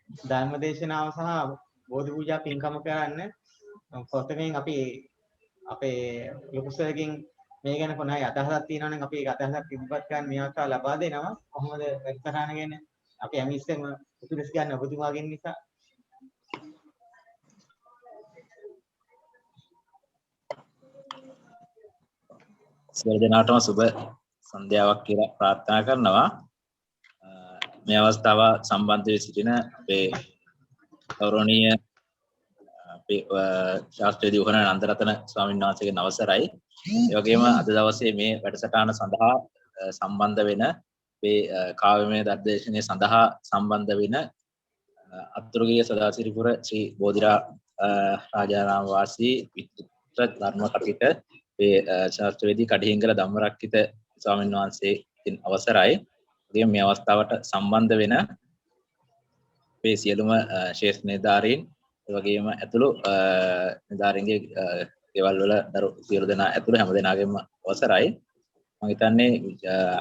ධර්ම දේශනාව සහ බෝධි පූජා පින්කම කරන්න පොතෙන් අපි අපේ ලොකු සර්ගෙන් මේ ගැන කොහොමයි අදහසක් තියෙනවා නම් අපි ඒක අදහසක් ඉදිරිපත් කරන්න මේ අවස්ථාව ලබා දෙනවා. කොහොමද වැඩසටහන ගැන අපි හැමිස්සෙම උපදෙස් ගන්න ඔබතුමාගෙන් නිසා සියලු දෙනාටම සුබ සන්ධ්‍යාවක් කියලා ප්‍රාර්ථනා කරනවා. මේ අවස්ථාව සම්බන්ධ වී සිටින අපේ ගෞරවනීය අපේ ශාස්ත්‍රවේදී උහන නන්දරතන ස්වාමීන් වහන්සේගේ අවසරයි. ඒ වගේම අද දවසේ මේ වැඩසටහන සඳහා සම්බන්ධ වෙන අපේ කාව්‍යමය දර්ශනය සඳහා සම්බන්ධ වෙන අතුරුගිරිය සදාසිරිපුර ශ්‍රී බෝධිරාජාරාම වාසී විචිත්‍ර ධර්ම කටික ඒ ශාස්ත්‍රවේදී කඩිහිංගල ධම්මරක්කිත ස්වාමීන් වහන්සේගෙන් අවසරයි. ඉතින් මේ අවස්ථාවට සම්බන්ධ වෙන අපේ සියලුම ශේෂ්ඨ නිලධාරීන් ඒ වගේම ඇතුළු නිලධාරීන්ගේ ගෙවල් වල සියලු දෙනා ඇතුළු හැම දෙනාගේම අවසරයි. මම හිතන්නේ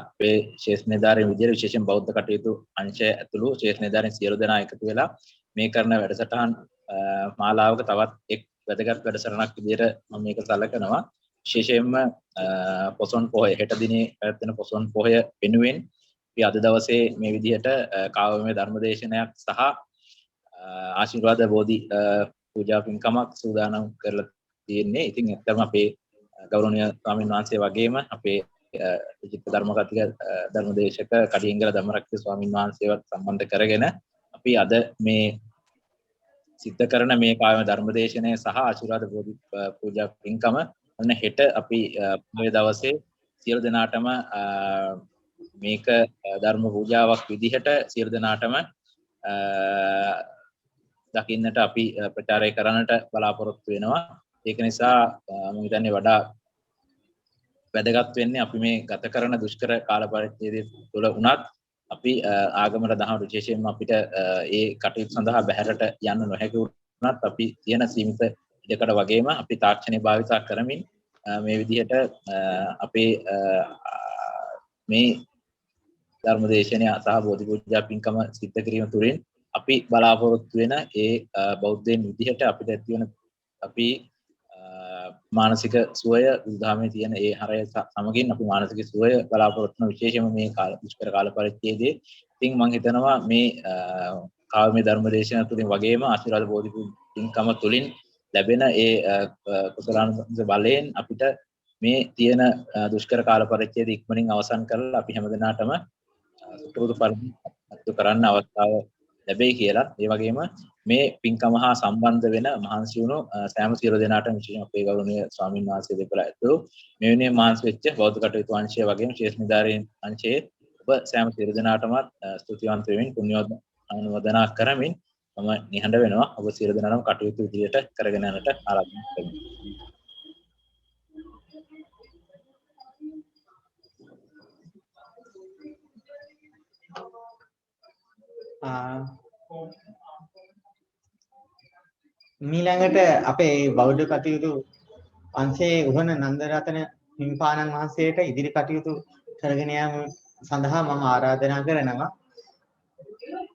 අපේ ශේෂ්ඨ නිලධාරීන් විදියට විශේෂයෙන් බෞද්ධ කටයුතු අංශය ඇතුළු ශේෂ්ඨ නිලධාරීන් සියලු දෙනා එකතු වෙලා මේ කරන වැඩසටහන් මාලාවක තවත් එක් වැදගත් වැඩසටහනක් විදියට මම මේක සැලකනවා. විශේෂයෙන්ම පොසොන් පොහොය හෙට දිනේ පැවැත්වෙන පොසොන් පොහොය වෙනුවෙන් අපි අද දවසේ මේ විදිහට කාව්‍යමය ධර්මදේශනයක් සහ ආශිර්වාද බෝධි පූජා පින්කමක් සූදානම් කරලා තියෙන්නේ. ඉතින් ඇත්තටම අපේ ගෞරවනීය ස්වාමීන් වහන්සේ වගේම අපේ විචිත්‍ර ධර්ම කතික ධර්මදේශක කඩිහිංගල ධම්මරක්කිත ස්වාමීන් වහන්සේවත් සම්බන්ධ කරගෙන අපි අද මේ සිද්ධ කරන මේ කාව්‍යමය ධර්මදේශනය සහ ආශිර්වාද බෝධි පූජා පින්කම ඔන්න හෙට අපි මේ දවසේ සියලු දෙනාටම මේක ධර්ම පූජාවක් විදිහට සියලු දෙනාටම දකින්නට අපි ප්‍රචාරය කරන්නට බලාපොරොත්තු වෙනවා. ඒක නිසා මම හිතන්නේ වඩා වැදගත් වෙන්නේ අපි මේ ගත කරන දුෂ්කර කාල පරිච්ඡේදය තුළ වුණත් අපි ආගමට දහම විශේෂයෙන්ම අපිට ඒ කටයුතු සඳහා බැහැරට යන්න නොහැකි වුණත් අපි තියෙන සීමිත ඉඩකඩ වගේම අපි තාක්ෂණය භාවිතා කරමින් මේ විදිහට අපේ මේ ධර්මදේශනය සහ බෝධි පූජා පින්කම සිද්ධ කිරීම තුළින් අපි බලාපොරොත්තු වෙන ඒ බෞද්ධයන් විදිහට අපිට ඇති වෙන අපි මානසික සුවය බුදුදහමේ තියෙන ඒ හරය සමගින් අපි මානසික සුවය බලාපොරොත්තු වෙන විශේෂයෙන්ම මේ දුෂ්කර කාල පරිච්ඡේදයේ ඉතින් මම හිතනවා මේ කාව්‍යමය ධර්මදේශන තුළින් වගේම ආශිර්වාද බෝධි පින්කම තුළින් ලැබෙන ඒ කුසලානුසංස බලයෙන් අපිට මේ තියෙන දුෂ්කර කාල පරිච්ඡේදය ඉක්මනින් අවසන් කරලා අපි හැමදෙනාටම සුපුරුදු පරිදි අත්තු කරන්න අවස්ථාව ලැබෙයි කියලා. ඒ වගේම මේ පින්කම හා සම්බන්ධ වෙන මහන්සි වුණු සෑම සියලු දෙනාටම විශේෂයෙන් අපේ ගෞරවනීය ස්වාමීන් වහන්සේ දෙපළ ඇතුළු මේ වෙනුවෙන් මහන්සි වෙච්ච බෞද්ධ කටයුතු අංශය වගේම ශේෂ්ඨ නිලධාරීන් අංශයේ ඔබ සෑම සියලු දෙනාටම ස්තුතිවන්ත වෙමින් පුණ්‍යානුමෝදනා කරමින් මම නිහඬ වෙනවා. ඔබ සියලු දෙනාටම කටයුතු විදියට කරගෙන යන්නට ආරාධනා කරනවා. මීළඟට අපේ බෞද්ධ කටයුතු අංශයේ උහන නන්දරතන හිමිපාණන් වහන්සේට ඉදිරි කටයුතු කරගෙන යාම සඳහා මම ආරාධනා කරනවා.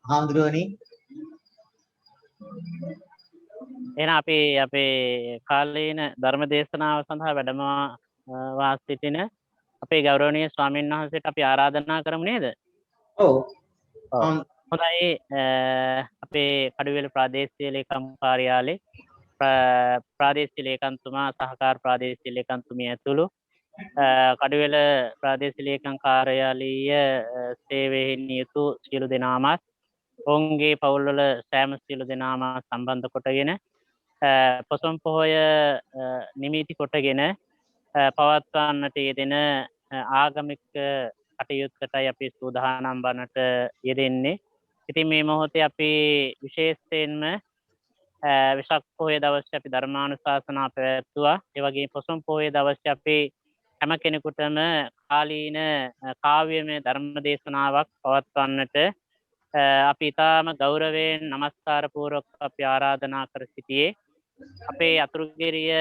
හාමුදුරුවනි එහෙනම් අපේ කාලීන ධර්ම දේශනාව සඳහා වැඩම වා සිටින අපේ ගෞරවනීය ස්වාමීන් වහන්සේට අපි ආරාධනා කරමු නේද? ඔව්. හොඳයි. අපේ කඩුවෙල ප්‍රාදේශීය ලේකම් කාර්යාලයේ ප්‍රාදේශීය ලේකම්තුමා සහකාර ප්‍රාදේශීය ලේකම්තුමිය ඇතුළු කඩුවෙල ප්‍රාදේශීය ලේකම් කාර්යාලීය සේවයේ නියුතු සියලු දෙනාමත් ඔවුන්ගේ පවුල්වල සෑම සියලු දෙනාම සම්බන්ධ කොටගෙන පොසොන් පොහොය නිමිති කොටගෙන පවත්වන්නට යෙදෙන ආගමික කටයුත්තටයි අපි සූදානම් වන්නට යෙදෙන්නේ. ඉතින් මේ මොහොතේ අපි විශේෂයෙන්ම වෙසක් පොහොය දවසේ අපි ධර්මානුශාසනා පැවැත්වුවා. ඒ වගේම පොසොන් පොහොය දවසේ අපි හැම කෙනෙකුටම කාලීන කාව්‍යමය ධර්ම දේශනාවක් පවත්වන්නට අපි ඉතාම ගෞරවයෙන් නමස්කාර පූර්වක අපි ආරාධනා කර සිටියේ අපේ අතුරුගිරිය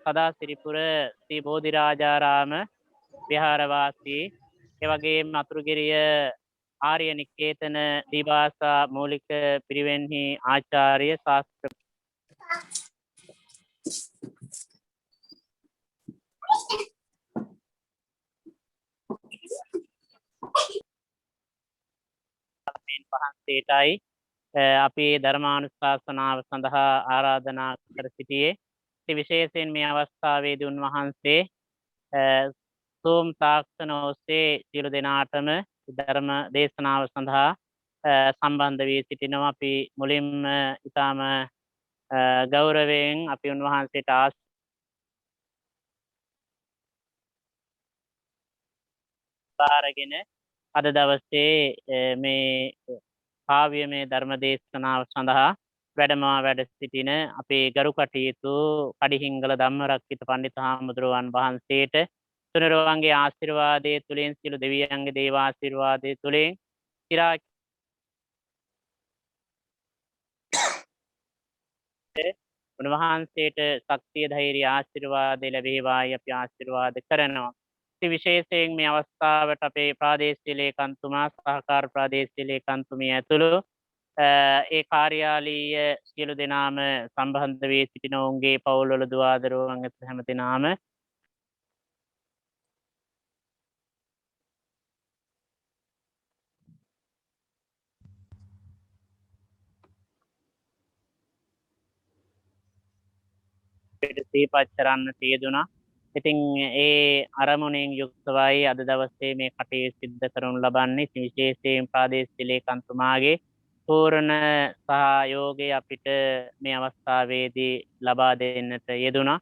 සදාසිරිපුර ශ්‍රී බෝධිරාජාරාම විහාරවාසී ඒ වගේම අතුරුගිරිය ආර්ය නිකේතන දිවාසා මූලික පිරිවෙන්හි ආචාර්ය ශාස්ත්‍ර වහන්සේටයි අපි ධර්මානුශාසනාව සඳහා ආරාධනා කර සිටියේ. විශේෂයෙන් මේ අවස්ථාවේදී උන්වහන්සේ සූම් තාක්ෂණ ඔස්සේ සියලු දෙනාටම ධර්ම දේශනාව සඳහා සම්බන්ධ වී සිටිනවා. අපි මුලින්ම ඉතාම ගෞරවයෙන් අපි උන්වහන්සේට ආශිර්වාදගෙන අද දවසේ මේ කාව්‍යමය ධර්ම දේශනාව සඳහා වැඩමවා වැඩ සිටින අපේ ගරු කටයුතු කඩිහිංගල ධම්මරක්කිත පණ්ඩිත හාමුදුරුවන් වහන්සේට තුනුරුවන්ගේ ආශිර්වාදය තුළින් සියලු දෙවියන්ගේ දේවාශිර්වාදය තුළින් চিරා උන්වහන්සේට ශක්තිය ධෛර්ය ආශිර්වාද ලැබේවායි අපි ආශිර්වාද කරනවා. විශේෂයෙන් මේ අවස්ථාවට අපේ ප්‍රාදේශීය ලේකම්තුමා සහකාර ප්‍රාදේශීය ලේකම්තුමිය ඇතුළු ඒ කාර්යාලීය සියලු දෙනාම සම්බන්ධ වී සිටින ඔවුන්ගේ පවුල්වල දුවා දරුවන් ඇතුළු හැම දෙනාම සිහිපත් කරන්නට යෙදුණා. ඉතින් ඒ අරමුණෙන් යුක්තවයි අද දවසේ මේ කටයුතු සිද්ධ කරනු ලබන්නේ. විශේෂයෙන් ප්‍රාදේශීය ලේකම්තුමාගේ පූර්ණ සහයෝගය අපිට මේ අවස්ථාවේදී ලබා දෙන්නට යෙදුණා.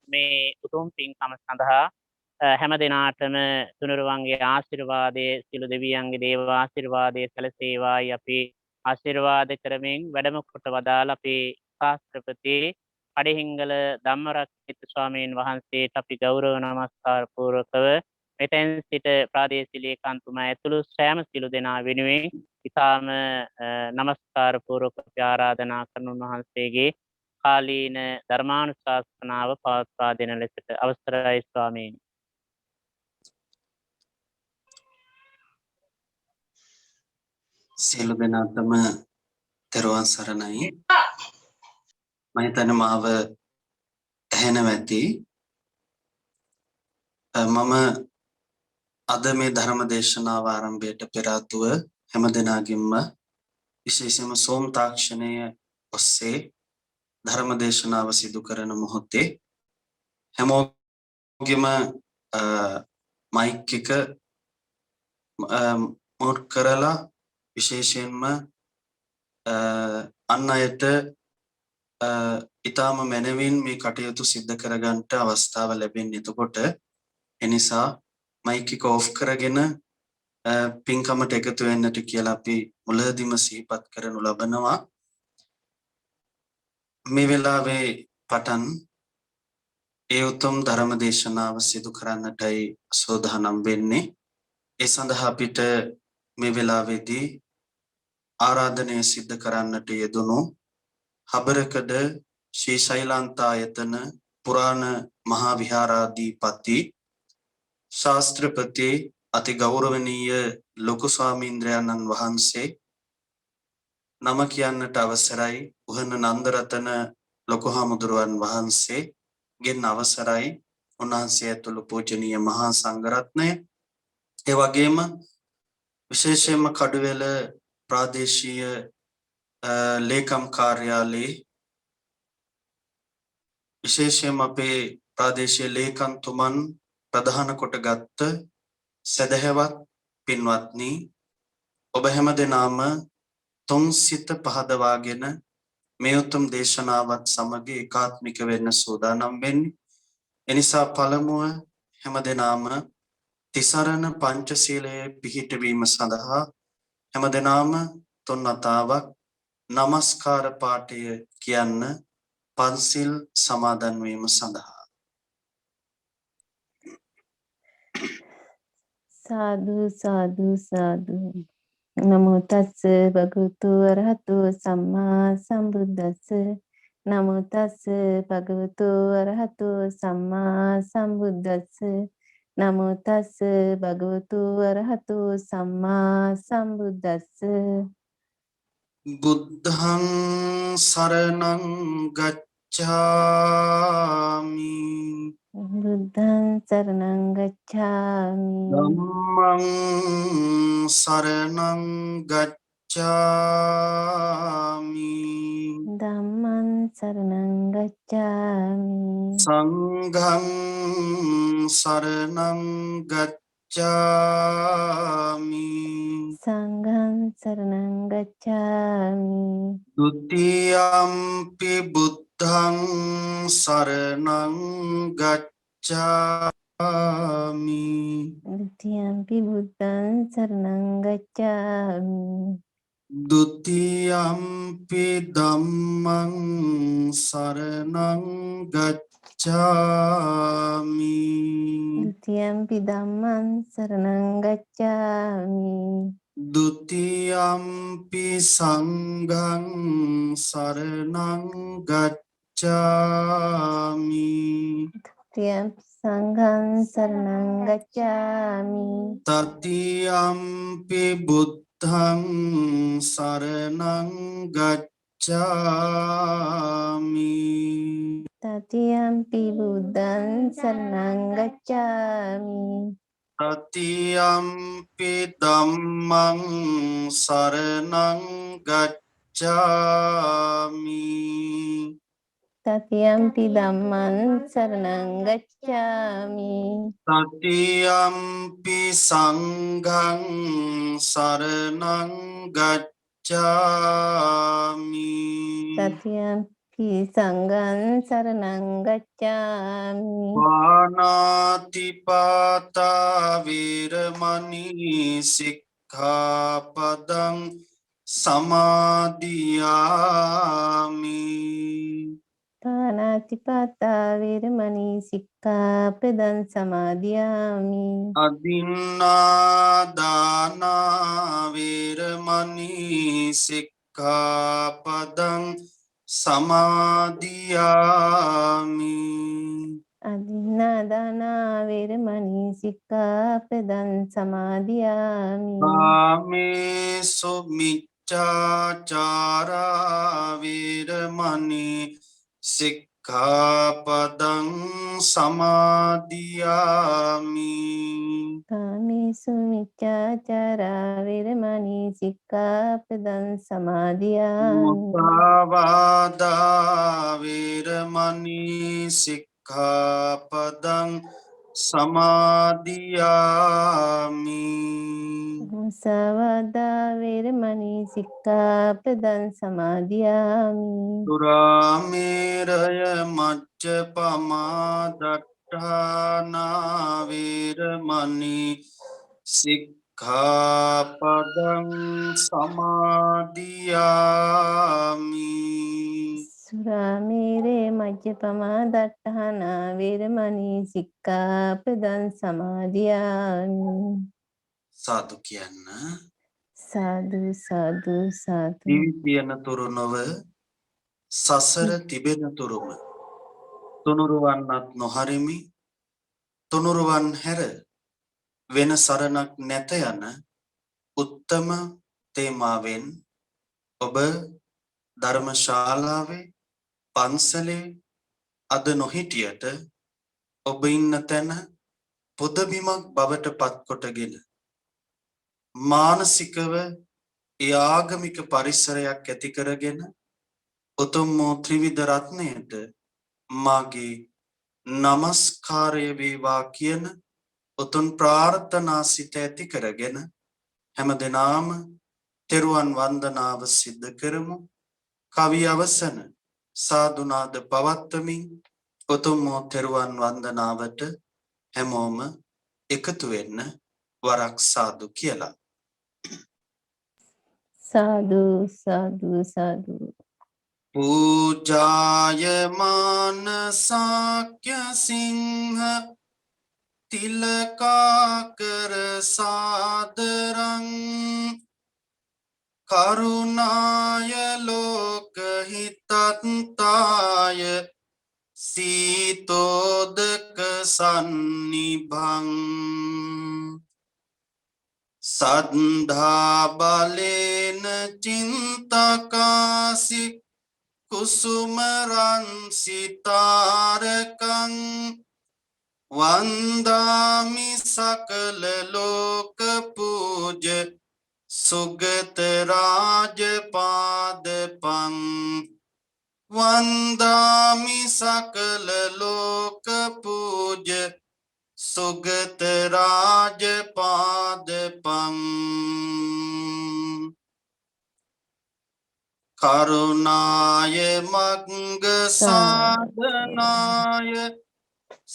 මේ උතුම් පින්කම සඳහා හැම දෙනාටම තුනුරුවන්ගේ ආශිර්වාදය සියලු දෙවියන්ගේ දේව ආශිර්වාදය සැලසේවායි අපි ආශිර්වාද කරමින් වැඩම කොට වදාළ අපේ ශාස්ත්‍රපති කඩිහිංගල ධම්මරක්කිත ස්වාමීන් වහන්සේට අපි ගෞරව නමස්කාර පූර්වකව මෙතෙන් සිට ප්‍රාදේශීය ලේකම්තුමා ඇතුළු සෑම සියලු දෙනා වෙනුවෙන් ඉතාම නමස්කාර පූර්වක ආරාධනා කරන උන්වහන්සේගේ කාලීන ධර්මානුශාසනාව පවත්වා දෙන ලෙසට අවසරයි ස්වාමීනි. සියලු දෙනාටම තෙරුවන් සරණයි. මම හිතන්නේ මාව ඇහෙනවා ඇති. මම අද මේ ධර්ම දේශනාව ආරම්භයට පෙර ආතුව හැම දිනාගින්ම විශේෂයෙන්ම සෝම් තාක්ෂණය ඔස්සේ ධර්ම දේශනාව සිදු කරන මොහොතේ හැමෝගෙම මයික් එක මෝඩ් කරලා විශේෂයෙන්ම අන් අයට ඊටාම මනවින් මේ කටයුතු සිද්ධ කරගන්නට අවස්ථාව ලැබෙන්නේ. එතකොට එනිසා මයික් එක ඔෆ් කරගෙන පින්කමට එකතු වෙන්නට කියලා අපි මුලදීම සිහිපත් කරනු ලබනවා. මේ වෙලාවේ පටන් ඒ උතුම් ධර්ම දේශනාව සිදු කරන්නටයි සෝදානම් වෙන්නේ. ඒ සඳහා අපිට මේ වෙලාවේදී ආරාධනය සිද්ධ කරන්නට යෙදුණු හබරකඩ ශ්‍රී ශෛලාන්තායතන පුරාණ මහා විහාරාධිපති ශාස්ත්‍රපති අති ගෞරවනීය ලොකු ස්වාමීන්ද්‍රයන්න් වහන්සේ නම කියන්නට අවසරයි. උහන නන්දරතන ලොකු හාමුදුරුවන් වහන්සේ ගෙන් අවසරයි. උන්වහන්සේ ඇතුළු පූජනීය මහා සංඝරත්නය, ඒ වගේම විශේෂයෙන්ම කඩුවෙල ප්‍රාදේශීය ලේකම් කාර්යාලයේ විශේෂයෙන්ම අපේ ප්‍රාදේශීය ලේකම්තුමන් ප්‍රධාන කොටගත් සදහැවත් පින්වත්නි, ඔබ හැම දෙනාම තුන් සිත පහදවාගෙන මේ උතුම් දේශනාවත් සමග ඒකාත්මික වෙන්න සූදානම් වෙන්නේ. එනිසා පළමුව හැම දෙනාම තිසරණ පංචශීලයේ පිහිටවීම සඳහා හැම දෙනාම තුන් වතාවක් නමස්කාර පාඨය කියන්න පන්සිල් සමාදන් වීම සඳහා. සාදු සාදු සාදු. නමෝ තස්ස භගවතු අරහතු සම්මා සම්බුද්දස්ස නමෝ තස්ස භගවතු අරහතු සම්මා සම්බුද්දස්ස නමෝ තස්ස භගවතු අරහතු සම්මා සම්බුද්දස්ස බුද්ධං සරණං ගච්ඡාමි බුද්ධං සරණං ගච්ඡාමි ධම්මං සරණං ගච්ඡාමි ධම්මං සරණං ගච්ඡාමි සංඝං සරණං ගච්ඡාමි සංඝං සරණං ගච්ඡාමි ဒုတိယံ පි බුද්ධං සරණං ගච්ඡාමි ဒုတိယံ පි බුද්ධං සරණං ගච්ඡාමි ဒုတိယံ පි ධම්මං සරණං ගච්ඡාමි ဒုတိယံ පි ධම්මං සරණං ගච්ඡාමි ဒုတိယံ පි සංඝං සරණං ගච්ඡාමි ဒုတိယံ පි සංඝං සරණං ගච්ඡාමි တတိယံ පි බුද්ධං සරණං ගච්ඡාමි တတိယံ පි බුද්ධං සරණං ගච්ඡාමි တတိယံ පි ධම්මං සරණං ගච්ඡාමි တတိယံ පි ධම්මං සරණං ගච්ඡාමි တတိယံ පි සංඝං සරණං ගච්ඡාමි တတိယံ පි සංඝං සරණං ගච්ඡාමි ปานาติปาตาเวรมณีสิกขาปดังสมาดิยามิ පාණාතිපාතා වේරමණී සික්ඛාපදං සමාදියාමි อดินนาดานาเวรมณีสิกขาปดังสมาดิยามิ අදින්නාදානා වේරමණී සික්ඛාපදං සමාදියාමි กาเมสุมิจฉาจาราเวรมณีสิกขาปดังสมาดิยามิ කාමේසු මිච්ඡාචාරා වේරමණී සික්ඛාපදං සමාදියාමි มุสาวาดาเวรมณีสิกขาปดังสมาดิยามิ මුසාවාදා වේරමණී සික්ඛාපදං සමාදියාමි สุราเมรยมัจจปมาดัฏฐานาเวรมณีสิกขาปดังสมาดิยามิ සුරාමේරේ මජ්ජපමා දට්ඨානා වේරමණී සික්ඛාපදං සමාදියාමි สาธุකියන්න සාදු සාදු සාදු දිවි තියෙන තුරු නොව සසර තිබෙන තුරුම තුනුරුවන්නත් නොහරිමි තුනුරුවන් හැර වෙන සරණක් නැත යන උත්තම තේමාවෙන් ඔබ ධර්මශාලාවේ පන්සලේ අද නොහිටියට ඔබ ඉන්න තැන පොදබිමක් බවට පත්කොටගෙන මානසිකව ඒ ආගමික පරිසරයක් ඇති කරගෙන උතුම් වූ ත්‍රිවිධ රත්නයට මාගේ නමස්කාරය වේවා කියන උතුම් ප්‍රාර්ථනා සිත ඇති කරගෙන හැමදෙනාම තෙරුවන් වන්දනාව සිද්ධ කරමු. කවි අවසන සාදුනාද පවත්වමින් උතුම් වූ තෙරුවන් වන්දනාවට හැමෝම එකතු වෙන්න වරක් සාදු කියලා. සාදු සාදු සාදු පූජායමාන සාක්‍ය සිංහ තිලකාකර සාදරං කරුණාය ලෝකහිතත්තාය සීතෝදක සන්නිභං සද්ධා බලේන චින්තකාසි කුසුමරන්සිතාරකං වන්දාමි සකල ලෝක පූජ සුගත රාජපාදපං වන්දාමි සකල ලෝක පූජ සුගත රාජපාදපං කරුණාය මග්ග සාධනාය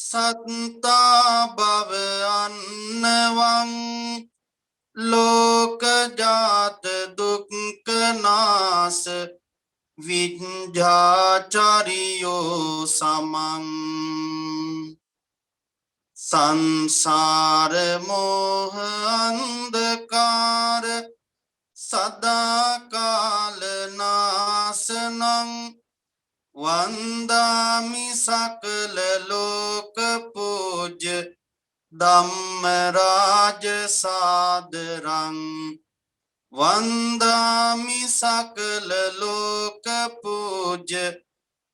සත්තා භව අන්නවං ලෝකජාත දුක්ඛනාස විඤ්ඤාචාරියෝ සමං සංසාර මෝහ අන්ධකාර සදාකාල නාසනං වන්දාමි සකල ලෝක පූජ්‍ය ධම්මරාජ සාදරං වන්දාමි සකල ලෝක පූජ්‍ය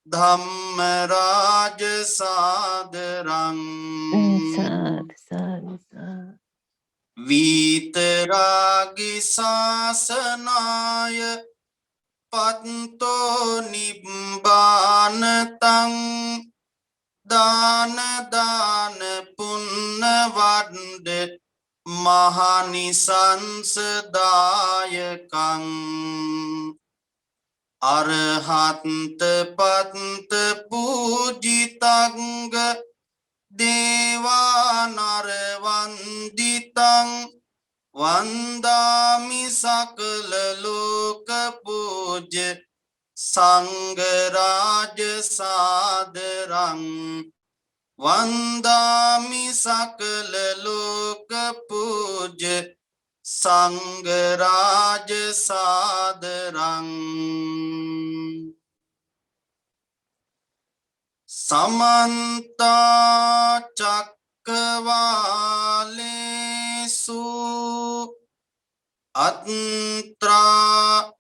ධම්මරාජ සාදරං විතරාගි ශාසනාය පත්තෝ නිබ්බානතං දාන දාන පුන්න වඩ්ඩ මහනිසංසදායකං අරහත්ත පත්ත පූජිතංග දේවානරවන්දිතං වන්දාමි සකල ලෝක පූජ්‍ය සංඝරාජ සාදරං වන්දාමි සකල ලෝක පූජ්‍ය සංඝරාජ සාදරං සමන්ත චක්කවාලේසු අත්‍රා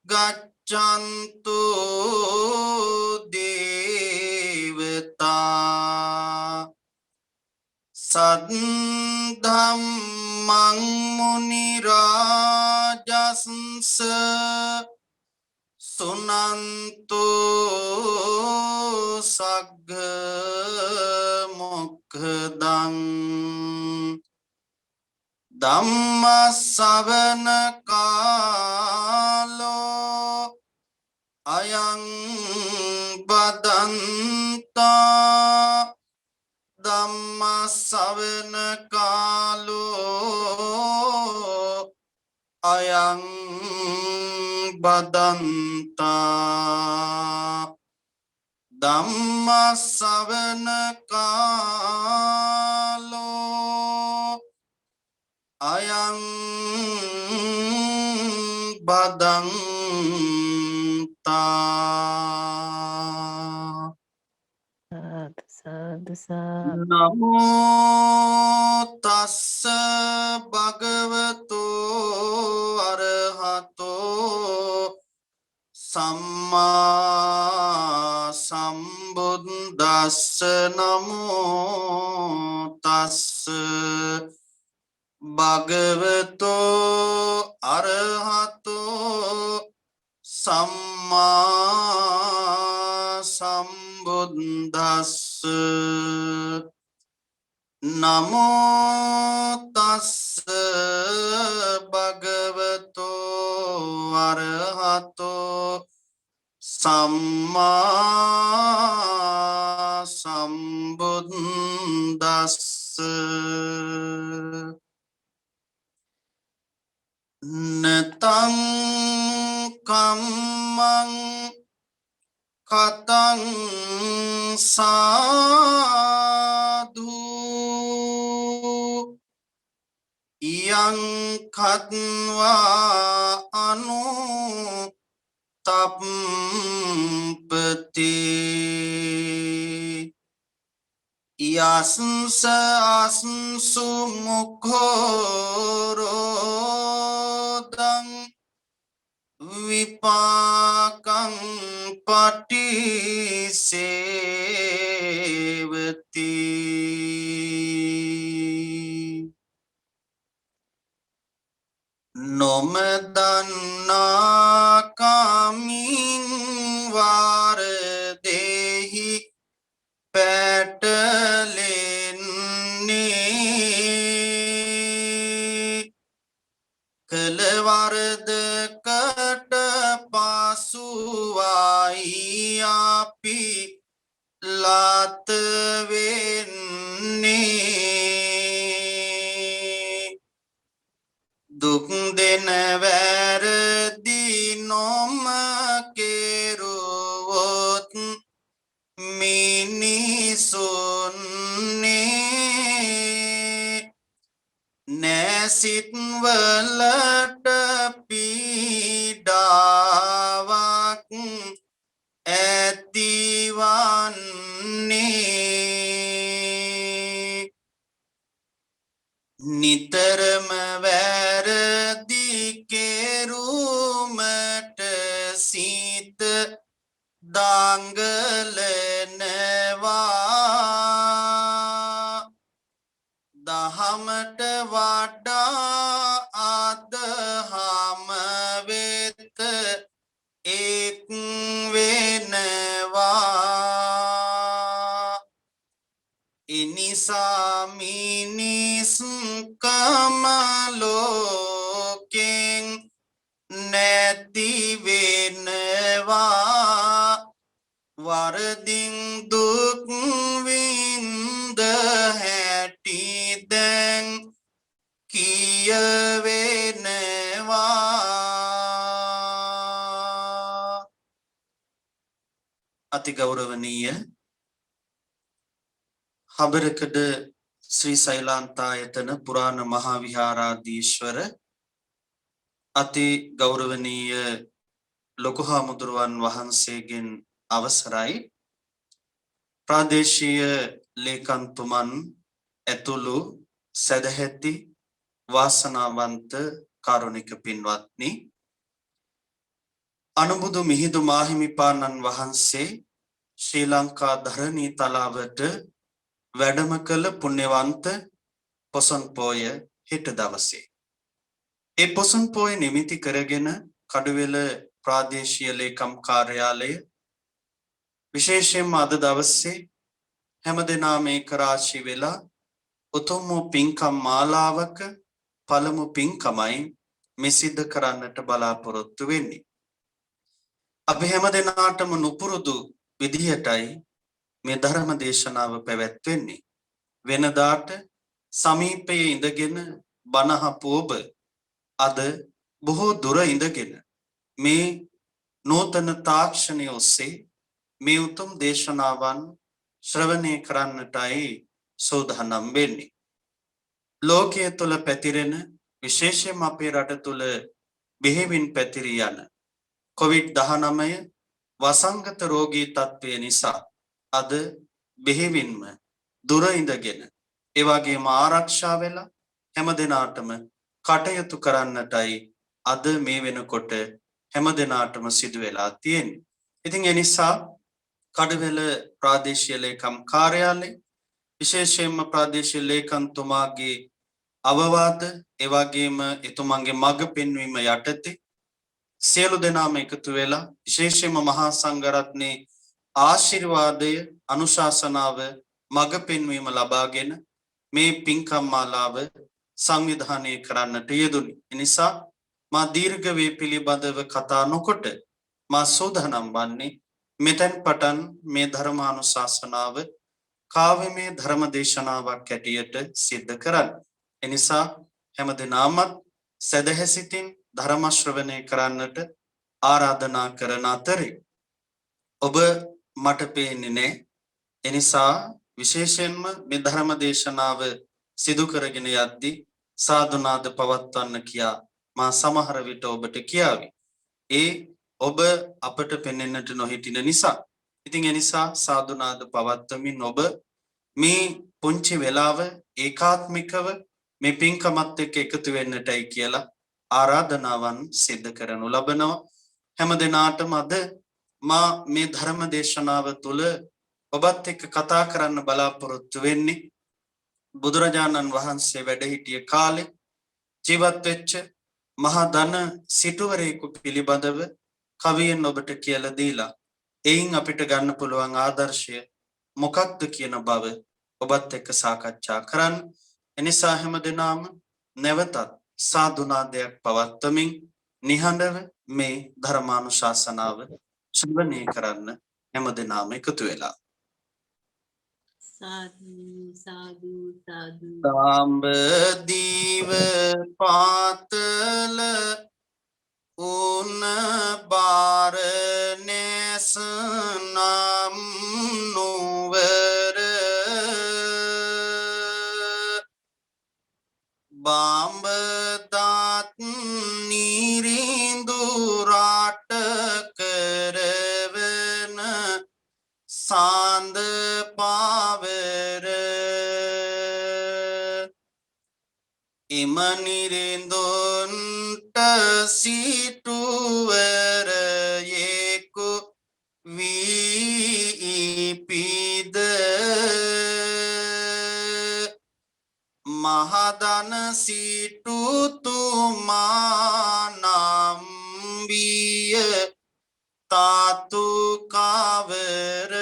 ගච්ඡන්තු දේවතා සද්ධම්මං මුනි රාජස්ස සුනන්තු සග්ග මොක්ඛදං ධම්ම ශ්‍රවණ කාලෝ අයං බදන්තා ධම්ම ශ්‍රවණ කාලෝ අයං බදන්තා ධම්ම ශ්‍රවණ කාලෝ අයං බදන්තා නමෝ තස්ස භගවතු අරහතෝ සම්මා සම්බුද්දස්ස නමෝ තස්ස භගවතු අරහතෝ සම්මා සම්බුද්දස්ස නමෝ තස්ස භගවතු අරහතෝ සම්මා සම්බුද්දස්ස නතං කම්මං කතං සාදු කත්වා අනු තප්පති යස්ස අස්සු මුඛෝරෝදං විපාකං පටිසේවති නොමදන්නා කමින් වාරදෙහි පැටලෙන්නේ කලවරදකට පසුවයි අපි ලත වෙන්නේ දුක් දෙන වැරදි නොම කෙරුවොත් මිනිසුන්නේ නැසිත් වලට පීඩාවක් ඇතිවන්නේ නිතරම වැරදි කෙරුමට සිත දඟලනවා දහමට වඩා අදහම වෙත එක් වෙනවා එනිසා මිනිස්කම ලෝකෙන් නැති වෙනවා වරදින් දුක් විඳ හැටි දැන් කියවෙනවා අති ගෞරවනීය හබරකඩ ශ්‍රී සෛලාන්තායතන පුරාණ මහා විහාරාධීශ්වර අති ගෞරවනීය ලොකු හාමුදුරුවන් වහන්සේගෙන් අවසරයි ප්‍රාදේශීය ලේකම්තුමන් ඇතුළු සදැහැති වාසනාවන්ත කාරුණික පින්වත්නි අනුබුදු මිහිඳු මාහිමිපාණන් වහන්සේ ශ්‍රී ලංකා ධරණී තලාවට වැඩම කළ පුණ්‍යවන්ත පොසොන් පෝය හෙට දවසේ ඒ පොසොන් පෝය නිමිති කරගෙන කඩුවෙල ප්‍රාදේශීය ලේකම් කාර්යාලය විශේෂයෙන්ම අද දවසේ හැමදෙනාම ඒක රාශී වෙලා උතුම් වූ පින්කම් මාලාවක පළමු පින්කමයි මේ සිද්ධ කරන්නට බලාපොරොත්තු වෙන්නේ. අපි හැමදෙනාටම නුපුරුදු විදිහටයි මේ ධර්ම දේශනාව පැවැත්වෙන්නේ. වෙනදාට සමීපයේ ඉඳගෙන බණහපු ඔබ අද බොහෝ දුර ඉඳගෙන මේ නූතන තාක්ෂණය ඔස්සේ මේ උතුම් දේශනාවන් ශ්‍රවණය කරන්නටයි සූදානම් වෙන්නේ. ලෝකයේ තුල පැතිරෙන විශේෂයෙන්ම අපේ රට තුල බෙහෙවින් පැතිරී යන COVID-19 වසංගත රෝගී තත්ත්වය නිසා අද බෙහෙවින්ම දුර ඉඳගෙන ඒ වගේම ආරක්ෂා වෙලා හැමදෙනාටම කටයුතු කරන්නටයි අද මේ වෙනකොට හැමදෙනාටම සිදු වෙලා තියෙන්නේ. ඉතින් ඒ නිසා කඩවෙල ප්‍රාදේශීය ලේකම් කාර්යාලය විශේෂයෙන්ම ප්‍රාදේශීය ලේකම්තුමාගේ අවවාද ඒ වගේම එතුමන්ගේ මඟ පෙන්වීම යටතේ සියලු දෙනාම එකතු වෙලා විශේෂයෙන්ම මහා සංඝරත්නයේ ආශිර්වාදය අනුශාසනාව මඟ පෙන්වීම ලබාගෙන මේ පින්කම් මාලාව සංවිධානය කරන්නට යෙදුනි. ඒ නිසා මා දීර්ඝ වේ පිළිබඳව කතා නොකොට මා සූදානම් වන්නේ මෙතෙන් පටන් මේ ධර්මානුශාසනාව කාව්‍යමය ධර්ම දේශනාවක් ඇටියට සිද්ධ කරන්න. එනිසා හැමදෙනාම සදහැසිතින් ධර්ම ශ්‍රවණය කරන්නට ආරාධනා කරන අතරේ ඔබ මට පේන්නේ නැහැ. එනිසා විශේෂයෙන්ම මේ ධර්ම දේශනාව සිදු කරගෙන යද්දී සාදුනාද පවත්වන්න කියා මා සමහර විට ඔබට කියාවි. ඒ ඔබ අපට පෙනෙන්නට නොහිටින නිසා. ඉතින් ඒ නිසා සාදුනාද පවත්වමින් ඔබ මේ පුංචි වෙලාව ඒකාත්මිකව මේ පින්කමත් එක්ක එකතු වෙන්නටයි කියලා ආරාධනාවන් සිද්ධ කරනු ලබනවා. හැම දිනාටම අද මා මේ ධර්ම දේශනාව තුළ ඔබත් එක්ක කතා කරන්න බලාපොරොත්තු වෙන්නේ බුදුරජාණන් වහන්සේ වැඩ සිටිය කාලේ ජීවත් වෙච්ච මහා ධන සිටුවරයෙකු පිළිබඳව කවියෙන් ඔබට කියලා දීලා එයින් අපිට ගන්න පුළුවන් ආදර්ශය මොකක්ද කියන බව ඔබත් එක්ක සාකච්ඡා කරන්න. එනිසා හැමදෙනාම නැවතත් සාදුනාදයක් පවත්වමින් නිහඬව මේ ධර්මානුශාසනාව ශ්‍රවණය කරන්න හැමදෙනාම එකතු වෙලා. සාදු සාදු සාදු. තාම්බදීව පාතල උන බාරණැස නම් නුවර බාඹදත් නිරිඳු රාට කරවන සාන්ද පාවර එම නිරිඳුන්ට සිටුවර යෙකු වීපිද මහදන සිටුතුමා නම් විය තාතු කවර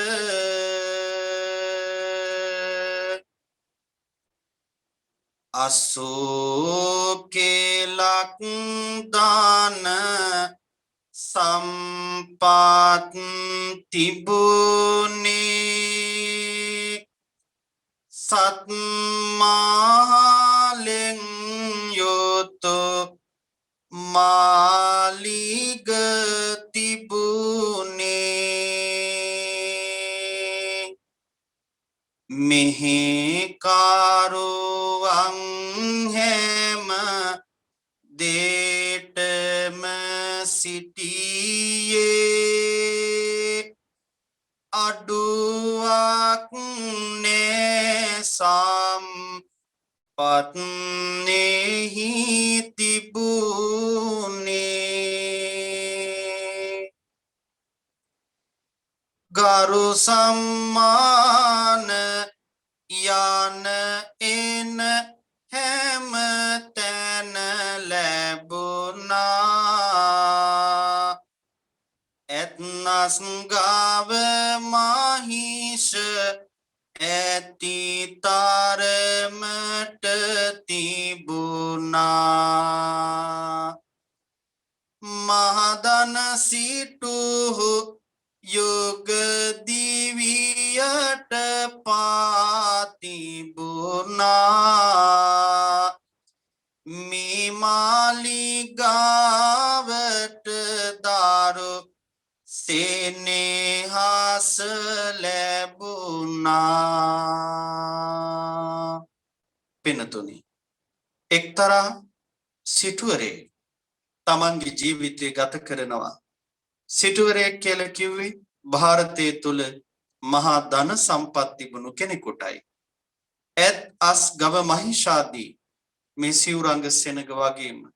අසෝකේලක් දාන සම්පත් තිබුනේ සත්මාලෙන් යොතු මාලිග තිබුනේ මෙහි කාරුවන් හැම දේටම සිටියේ අඩුවක් නෑසම් පත්නෙහි තිබුනේ ගරු සම්මාන යන එන හැම තැන ලැබුණා ඇත්නස් ගාව මහිෂ ඇති තරමට තිබුණා මහදන සිටුහු යුග දිවියට පාතිබුණා මේ මාලිගාවට දරු සෙනෙහස ලැබුණා පිනතුනි එක්තරා සිටුවරේ තමන්ගේ ජීවිතය ගත කරනවා සිටුවරයෙක් කියලා කිව්වේ ಭಾರತයේ තුල මහා ධන සම්පත් තිබුණු කෙනෙකුටයි. එත් අස් ගව මහිෂාදී මේ සිවුරංග සෙනග වගේම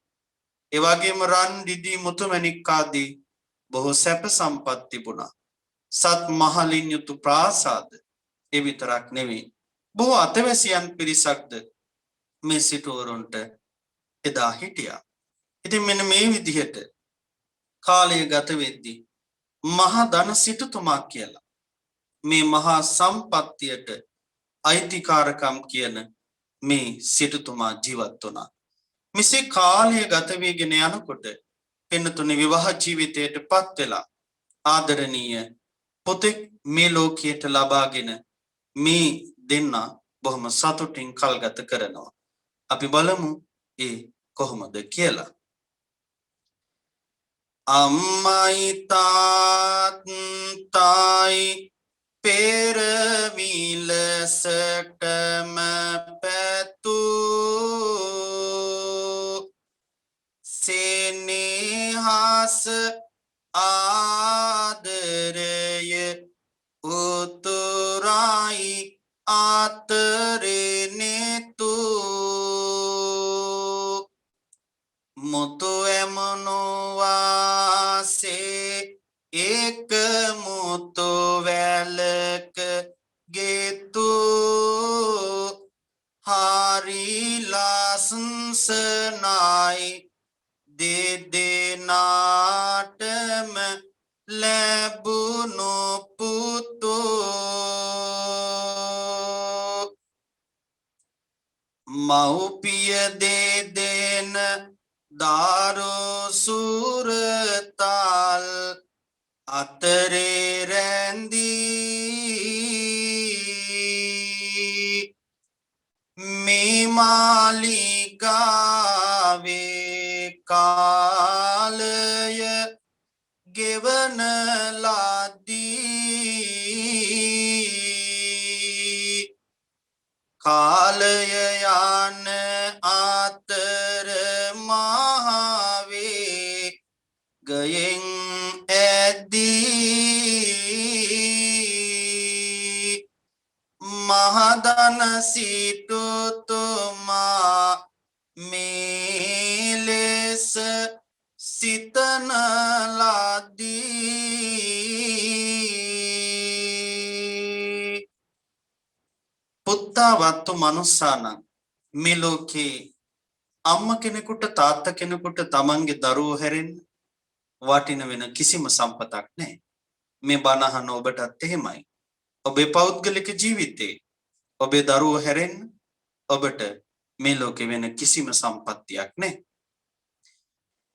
ඒ වගේම රන් දිදී මුතුමැණික් ආදී බොහෝ සැප සම්පත් තිබුණා. සත් මහලින් යුතු ප්‍රාසාද ඒ විතරක් නෙවෙයි බොහෝ අතවැසියන් පිරිසක්ද මේ සිටුවරුන්ට එදා හිටියා. ඉතින් මෙන්න මේ විදිහට කාලය ගත වෙද්දී මහා ධන සිටුතුමා කියලා මේ මහා සම්පත්තියට අයිතිකාරකම් කියන මේ සිටුතුමා ජීවත් වුණා. මිසේ කාලය ගත වේගෙන යනකොට පින්නතුනේ විවාහ ජීවිතයටපත් වෙලා ආදරණීය පුතෙක් මේ ලෝකයට ලබාගෙන මේ දෙන්න බොහොම සතුටින් කල් ගත කරනවා. අපි බලමු ඒ කොහොමද කියලා. අම්මයි තාත්තයි පෙරවිලසටම පැතු නයි ආතරේ නේතු මුතු එමනෝ වාසේ ඒක මුතු වැලක ගෙතු හරි ලස්සනයි දෙදෙනාටම ලැබුණු පුතෝ මව්පිය දෙදෙන දාරු සුරතල් අතරේ රැඳී මේ මාලිගාවේ කාලය ගෙවන ලදී කාලය යන අතර මහවේ ගයෙන් ඇදී මහදන සිටුතුමා මේ ලෙස සිතන ලදී පුත්තාවත්තු මනුස්සානං මේ ලෝකේ අම්ම කෙනෙකුට තාත්තා කෙනෙකුට තමන්ගේ දරුවෝ හැරෙන්න වටින වෙන කිසිම සම්පතක් නැහැ. මේ බණ අහන ඔබටත් එහෙමයි. ඔබේ පෞද්ගලික ජීවිතේ ඔබේ දරුවෝ හැරෙන්න ඔබට මේ ලෝකේ වෙන කිසිම සම්පත්තියක් නැහැ.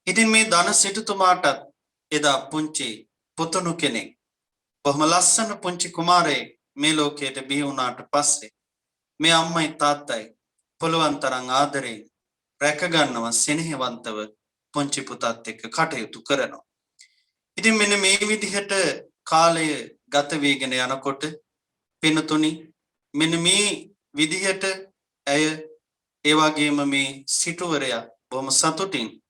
ඉතින් මේ ධන සිටුතුමාටත් එදා පුංචි පුතුණු කෙනෙක් බොහොම ලස්සන පුංචි කුමාරයෙක් මේ ලෝකයට බිහි වුණාට පස්සේ මේ අම්මයි තාත්තයි පුළුවන් තරම් ආදරෙන් රැක ගන්නවා සෙනෙහවන්තව පුංචි පුතත් එක්ක කටයුතු කරනවා. ඉතින් මෙන්න මේ විදිහට කාලය ගත වේගෙන යනකොට පින්තුනි මෙන්න මේ විදිහට ඇය ඒ වගේම මේ සිටුවරයා බොහොම සතුටින්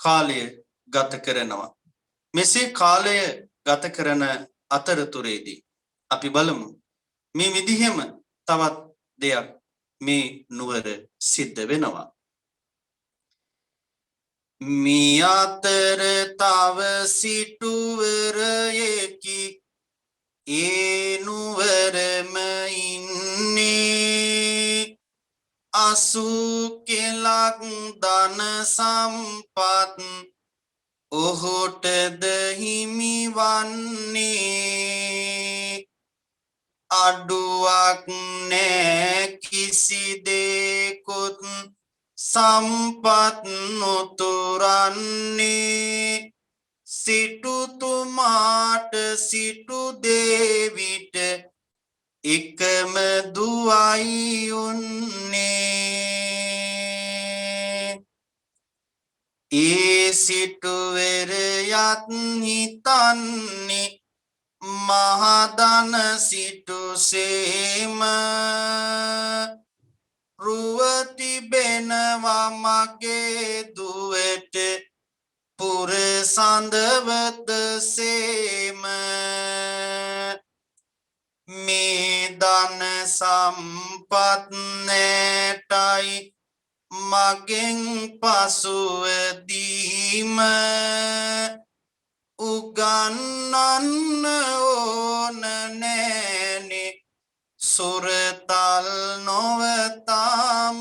කාලය ගත කරනවා. මෙසේ කාලය ගත කරන අතරතුරේදී අපි බලමු මේ විදිහෙම තවත් දෙයක් මේ නුවර සිද්ධ වෙනවා. මේ අතර තව සිටුවරයෙකි ඒ නුවරම ඉන්නේ අසු කෙලක් ධන සම්පත් ඔහුටද හිමි වන්නේ අඩුවක් නෑ කිසි දෙකුත් සම්පත් නොතුරන්නේ සිටුතුමාට සිටු දේවිට එකම දුවයි උන්නේ ඒ සිටුවරයත් හිතන්නේ මහදන සිටුසේම රුව තිබෙනවා මගේ දුවට පුර සඳවත සේම මේ ධන සම්පත් නැටයි මගෙන් පසුවදීම උගන්නන්න ඕන නෑනේ සුරතල් නොවතාම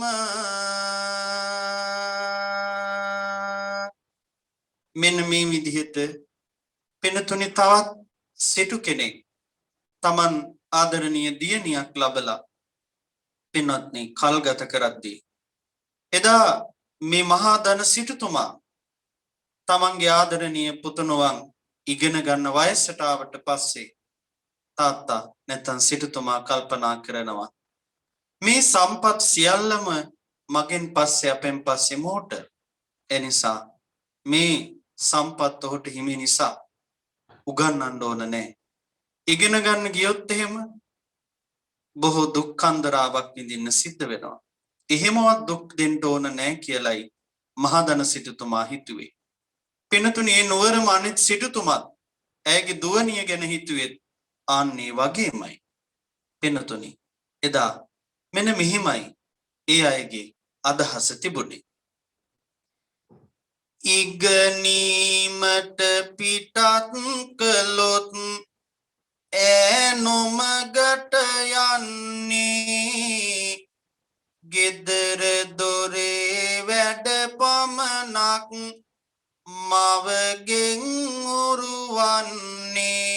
මෙන්න මේ විදිහට පින්තුනි තවත් සිටු කෙනෙක් තමන් ආදරණීය දියණියක් ලබලා පින්වත්නි කල් ගත කරද්දී එදා මේ මහා ධන සිටුතුමා තමන්ගේ ආදරණීය පුතුණුවන් ඉගෙන ගන්න වයසට ආවට පස්සේ තාත්තා නැත්නම් සිටුතුමා කල්පනා කරනවා මේ සම්පත් සියල්ලම මගෙන් පස්සේ අපෙන් පස්සේ මොහොත එනිසා මේ සම්පත් ඔහුට හිමි නිසා උගන්වන්න ඕන නැහැ. ඉගෙන ගන්න ගියොත් එහෙම බොහෝ දුක්ඛන්දරාවක් විඳින්න සිද්ධ වෙනවා. එහෙමවත් දුක් දෙන්න ඕන නැහැ කියලයි මහදන සිටුතුමා හිතුවේ. පින්තුනි මේ නුවරම අනිත් සිටුතුමත් ඇයගේ දුවණිය ගැන හිතුවේ ආන්නේ වගේමයි. පින්නතුනි එදා මෙන්න මෙහිමයි ඒ අයගේ අදහස තිබුණේ. ඉගෙනීමට පිටත් කළොත් නොමගට යන්නේ ගෙදර දොරේ වැඩ පමණක් මවගෙන් උරුවන්නේ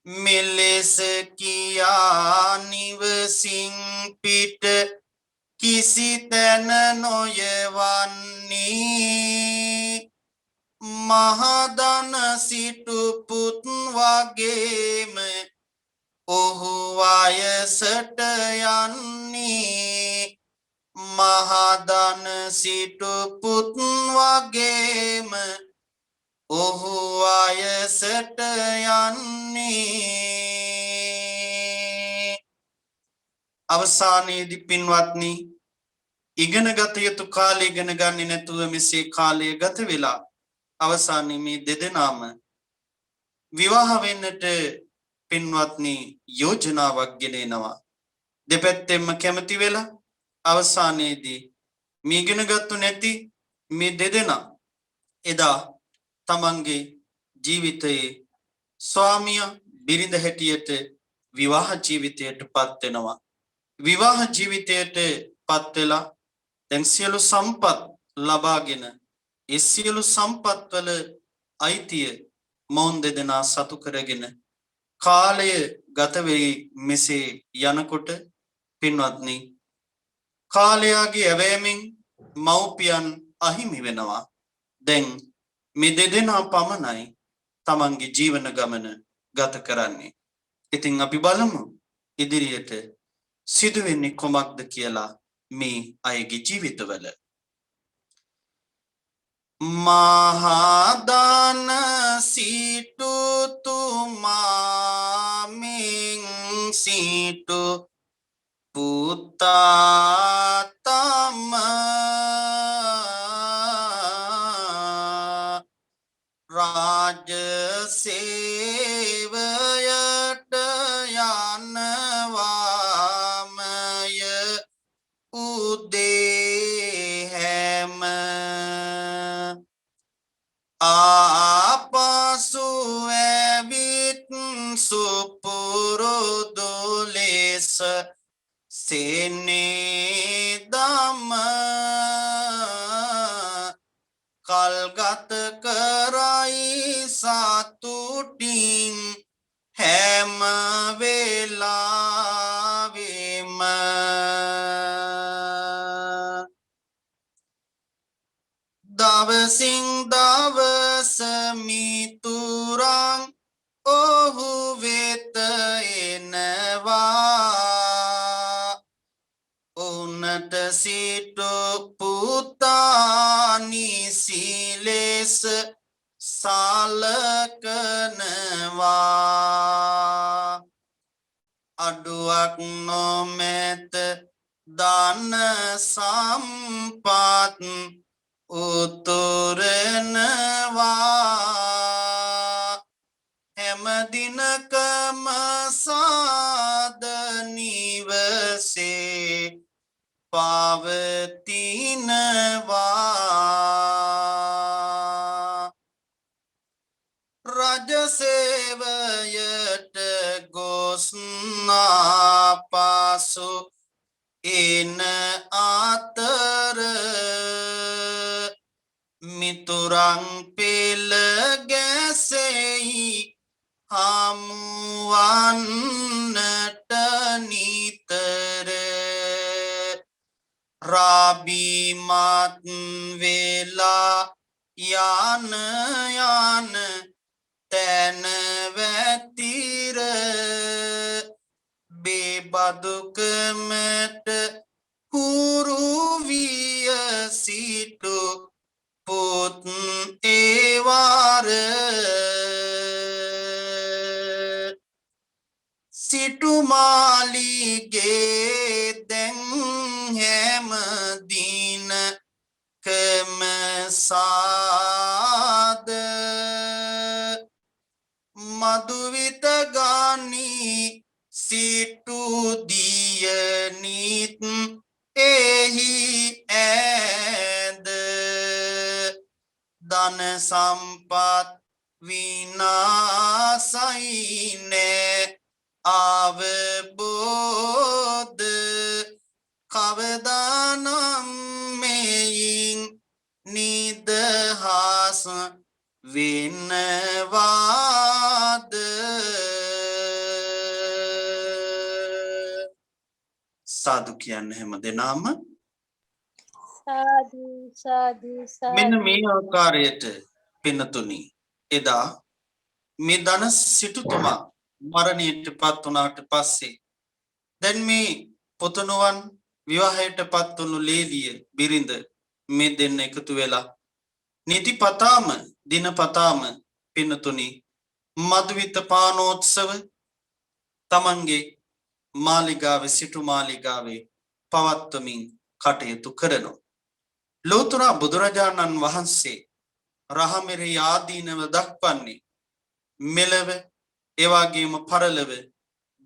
මෙලෙස කියා නිවසින් පිට කිසි තැන නොයවන්නේ මහදන සිටු පුත් වගේම ඔහු වයසට යන්නේ මහදන සිටු පුත් වගේම ඔහු වයසට යන්නේ අවසානයේදී පින්වත්නි ඉගෙන ගත යුතු කාලය ඉගෙන ගන්නේ නැතුව මෙසේ කාලය ගත වෙලා අවසානයේ මේ දෙදෙනාම විවාහ වෙන්නට පින්වත්නි යෝජනාවක් ගෙනෙනවා දෙපැත්තෙන්ම කැමති වෙලා අවසානයේදී මේ ඉගෙන ගත්තු නැති මේ දෙදෙනා එදා තමන්ගේ ජීවිතයේ ස්වාමියා බිරිඳ හැටියට විවාහ ජීවිතයට පත් වෙනවා විවාහ ජීවිතයට පත් වෙලා දැන් සියලු සම්පත් ලබාගෙන ඒ සියලු සම්පත් වල අයිතිය මොවුන් දෙදෙනා සතු කරගෙන කාලය ගත වෙයි මෙසේ යනකොට පින්වත්නි කාලයාගේ ඇවෑමෙන් මව්පියන් අහිමි වෙනවා දැන් මේ දෙදෙනා පමණයි තමන්ගේ ජීවන ගමන ගත කරන්නේ ඉතින් අපි බලමු ඉදිරියට සිදුවෙන්නේ කොමක්ද කියලා මේ අයගේ ජීවිතවල මහදාන සිටු තුමාමින් සිටු පුතාතම රාජසේවයට යනවාමය උදේ හැම ආපසු ඇවිත් සුපුරුදු ලෙස සෙනෙදම කල්ගත කරයි සතුටින් හැම වෙලාවෙම දවසින් දවස මිතුරන් ඔහු වෙත එනවා උන්නට සිටු පුතා නිසි ලෙස සලකනවා අඩුවක් නොමැත ධන සම්පත් උතුරනවා හැම දිනකම සාද නිවසේ පවතිනවා රජසේවයට ගොස් නාපසු එන අතර මිතුරන් පෙළ ගැසෙයි හමුවන්නට නිතර රාබිමත් වෙලා යන යන තැන වැතිර බේබදුකමට හුරු විය සිටු පුත් ඒවාර සිටුමාලිගේ දැන් හැම දිනකම සාද මදුවිත ගානී සිටු දියනිත් එහි ඇද ධන සම්පත් විනාසයිනේ අවබෝධ කවදානම් මෙයින් නිදහස් වෙනවාද සාදු කියන්න හැම දෙනාම සාදු සාදු මෙන්න සාදු. මේ ආකාරයට පින්නතුනි එදා මේ ධන සිටුතුමා මරණයට පත් වුණාට පස්සේ දැන් මේ පුතණුවන් විවාහයට පත් වුණු ලේලිය බිරිඳ මේ දෙන්න එකතු වෙලා නිතිපතාම දිනපතාම පින්නතුනි මදුවිත පානෝත්සව තමන්ගේ මාලිගාවේ සිටු මාලිගාවේ පවත්වමින් කටයුතු කරනවා. ලෝතර බුදුරජාණන් වහන්සේ රහමෙහි ආදීනව දක්වන්නේ මෙලව එවාගේම පරලව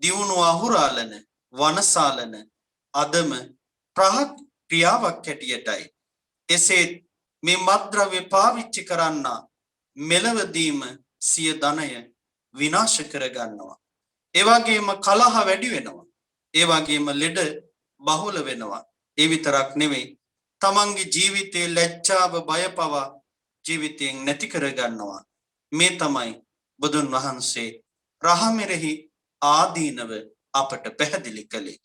දියුණු අහුරාලන වනසාලන අදම ප්‍රහත් ක්‍රියාවක් හැටියටයි. එසේ මේ මත්ද්‍රව්‍ය පාවිච්චි කරන්න මෙලවදීම සිය ධනය විනාශ කරගන්නවා. එවාගේම කලහ වැඩි වෙනවා. එවාගේම ලෙඩ බහුල වෙනවා. ඒ විතරක් නෙවෙයි තමන්ගේ ජීවිතයේ ලැජ්ජාව බය පවා ජීවිතයෙන් නැති කරගන්නවා. මේ තමයි බුදුන් වහන්සේ රහමෙහි ආදීනව අපට පැහැදිලි කළේ.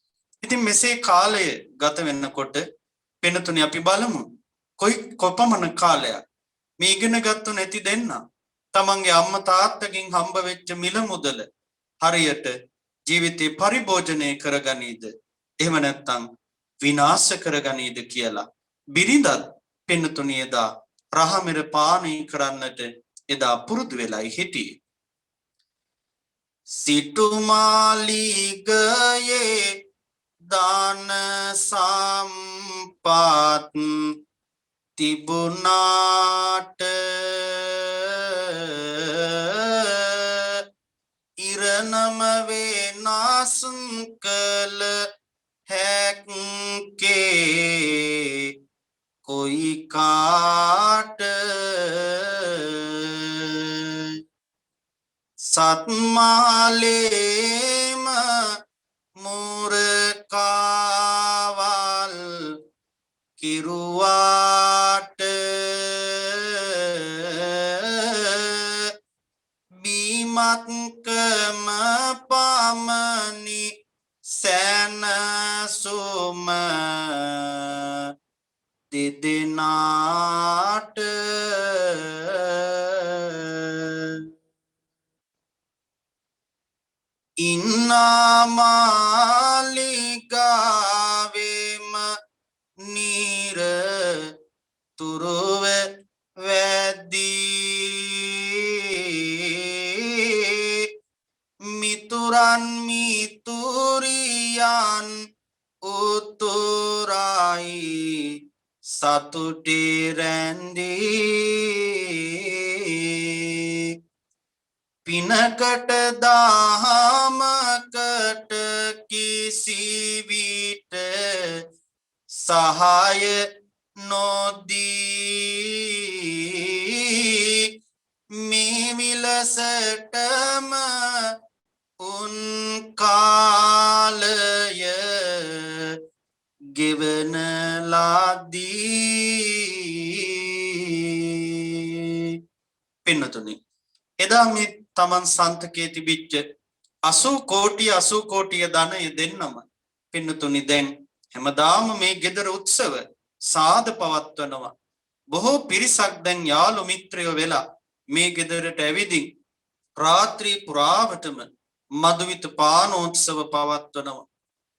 ඉතින් මෙසේ කාලය ගත වෙනකොට වෙනතුනේ අපි බලමු කොපමණ කාලයක් මේ ඉගෙන ගත්තු නැති දෙන්න තමන්ගේ අම්මා තාත්තගෙන් හම්බ වෙච්ච මිල මුදල හරියට ජීවිතේ පරිභෝජනය කරගනීද එහෙම නැත්නම් විනාශ කරගනීද කියලා බිරිඳත් පින්නතුණිය එදා රහමෙර පානය කරන්නට එදා පුරුදු වෙලයි හිටියේ. සිටුමාලිගයේ දාන සම්පත් තිබුණාට ඉරණම වෙනස් කළ හැක්කේ කොයි කාට සත්මාලේම මුරකාවල් කිරුවාට බීමත්කම පමණි සැනසුම දෙදෙනාට ඉන්නමාලිගාවෙම නිර තුරුව වැදී මිතුරන් මිතුරියන් උතුරයි සතුටි රැඳී පිනකට දහමකට කිසිවිට සහාය නොදී මේ විලසටම උන් කාලය ගෙවන ලදී. පින්නතුනි එදා මේ තමන් සන්තකයේ තිබිච්ච 80 කෝටිය ධනය දෙන්නම පින්නතුනි දැන් හැමදාම මේ ගෙදර උත්සව සාද පවත්වනවා. බොහෝ පිරිසක් දැන් යාළු මිත්‍රයෝ වෙලා මේ ගෙදරට ඇවිදින් රාත්‍රී පුරාවටම මදුවිත පානෝත්සව පවත්වනවා.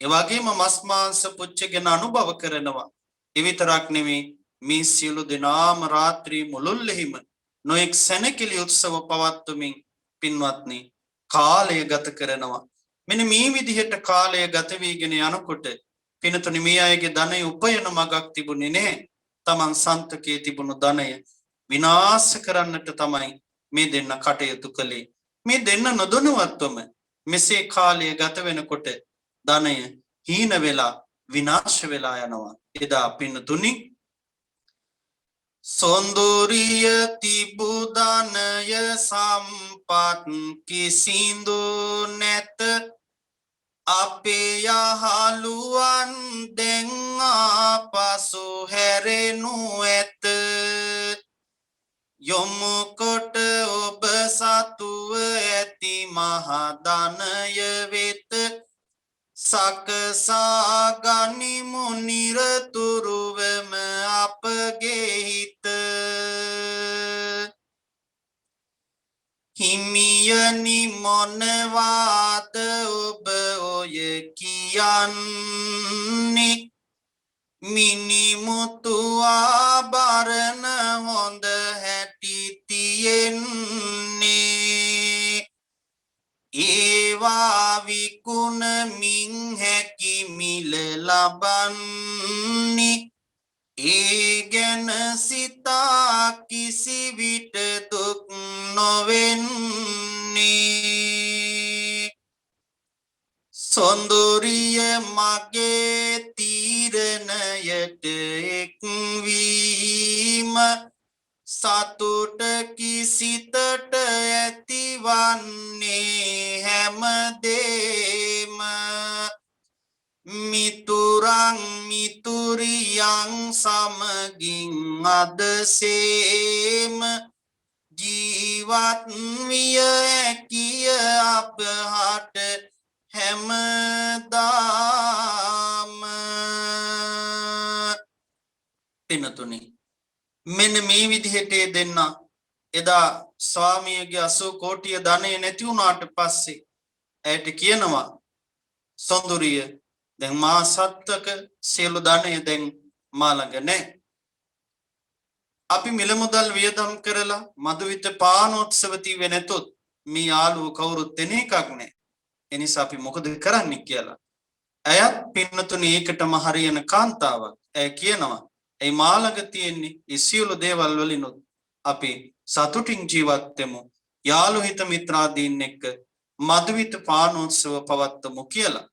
ඒ වගේම මස් මාංශ පුච්චගෙන අනුභව කරනවා. ඒ විතරක් නෙමෙයි මේ සියලු දෙනාම රාත්‍රී මුළුල්ලෙහිම නොඑක් සැනකෙළි උත්සව පවත්වමින් පින්වත්නි කාලය ගත කරනවා. මෙන්න මේ විදිහට කාලය ගත වීගෙන යනකොට පිනතුනි මේ අයගේ ධනය උපයන මගක් තිබුණේ නැහැ. තමන් සන්තකයේ තිබුණු ධනය විනාශ කරන්නට තමයි මේ දෙන්න කටයුතු කළේ. මේ දෙන්න නොදොනවත්වම මෙසේ කාලය ගත වෙනකොට ධනය හීන වෙලා විනාශ වෙලා යනවා. එදා පින්නතුනි සොන්දුරිය තිබුදනය සම්පත් කිසිදු නැත අපේ යහළුවන් දැන් ආපසු හැරෙනු ඇත යොමු කොට ඔබ සතුව ඇති මහදනය වෙත සකසා ගනිමු නිරතුරුවම අපගේ හිත හිමියනි මොනවාද ඔබ ඔය කියන්නේ මිනිමුතු ආභරණ හොඳ හැටි තියෙන්නේ ඒවා විකුණමින් හැකි මිල ලබන්නේ ඒ ගැන සිතා කිසි විට දුක් නොවෙන්නේ සොන්දුරිය මගේ තීරණයට එක්වීම සතුට කිසිතට ඇතිවන්නේ හැමදේම මිතුරන් මිතුරියන් සමගින් අදසේම ජීවත් විය හැකිය අපහට හැමදාම පිනතුනි මෙන්න මේ විදිහට දෙන්න එදා ස්වාමියගේ 80 කෝටිය ධනෙ නැති වුණාට පස්සේ ඇයට කියනවා සොඳුරිය දැන් මා සත්තක සියලු ධනෙ දැන් මා ළඟ නැහැ අපි මිල මුදල් වියදම් කරලා මදුවිත පානෝත්සව තීවෙ නැතොත් මේ යාළුව කවුරුත් දෙන එකක් නැහැ එනිසා අපි මොකද කරන්න කියලා ඇයත් පින්නතුනි ඒකටම හරියන කාන්තාවක් ඇය කියනවා ඒ මා ළඟ තියෙන්නේ ඒ සියලු දේවල් වලිනුත් අපි සතුටින් ජීවත් වෙමු යාළු හිත මිත්‍රාදීන් එක්ක මදුවිත පානෝත්සව පවත්වමු කියලා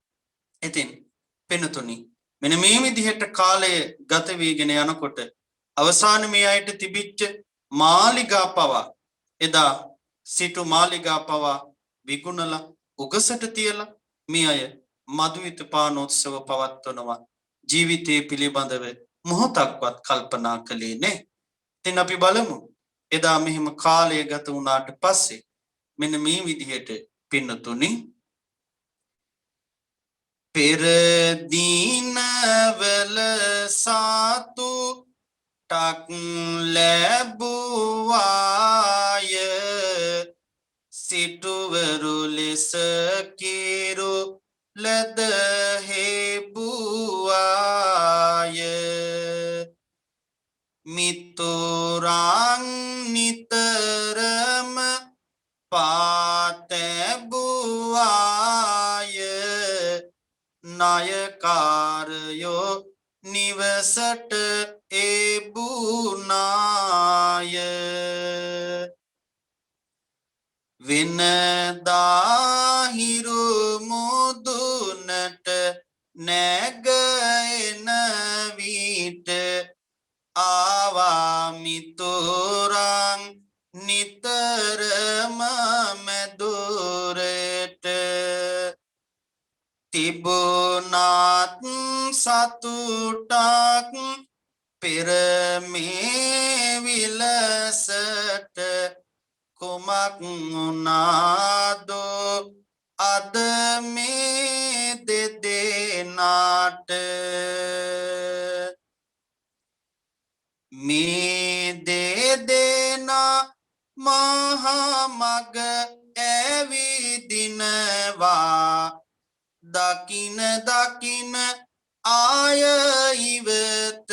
ඉතින් පින්නතුනි මෙන්න මේ විදිහට කාලය ගත වීගෙන යනකොට අවසාන මේ අයට තිබිච්ච මාලිගා පවා එදා සිටු මාලිගා පවා විකුණලා උගසට තියලා මේ අය මදුවිත පානෝත්සව පවත්වනවා ජීවිතයේ පිළිබඳව මොහොතක්වත් කල්පනා කළේ නැහැ. ඉතින් අපි බලමු එදා මෙහිම කාලය ගත වුණාට පස්සේ මෙන්න මේ විදිහට පින්නතුනි පෙර දිනවල සාතු ටක් ලැබුවාය සිටුවරු ලෙස කිරු ලද හේබුවාය මිතුරන් නිතරම පාතැබුවාය නායකාරයෝ නිවසට එබුනාය වෙනදාහිරු මුදුනට නැගෙන විට ආවා මිතුරන් නිතරම මැදුරට තිබුණත් සතුටක් පෙර මේ විලසට කුමක් වුණාදෝ අද මේ දෙදෙනාට මේ දෙදෙනා මහා මග ඇවිදිනවා දකින දකින ආය ඉවත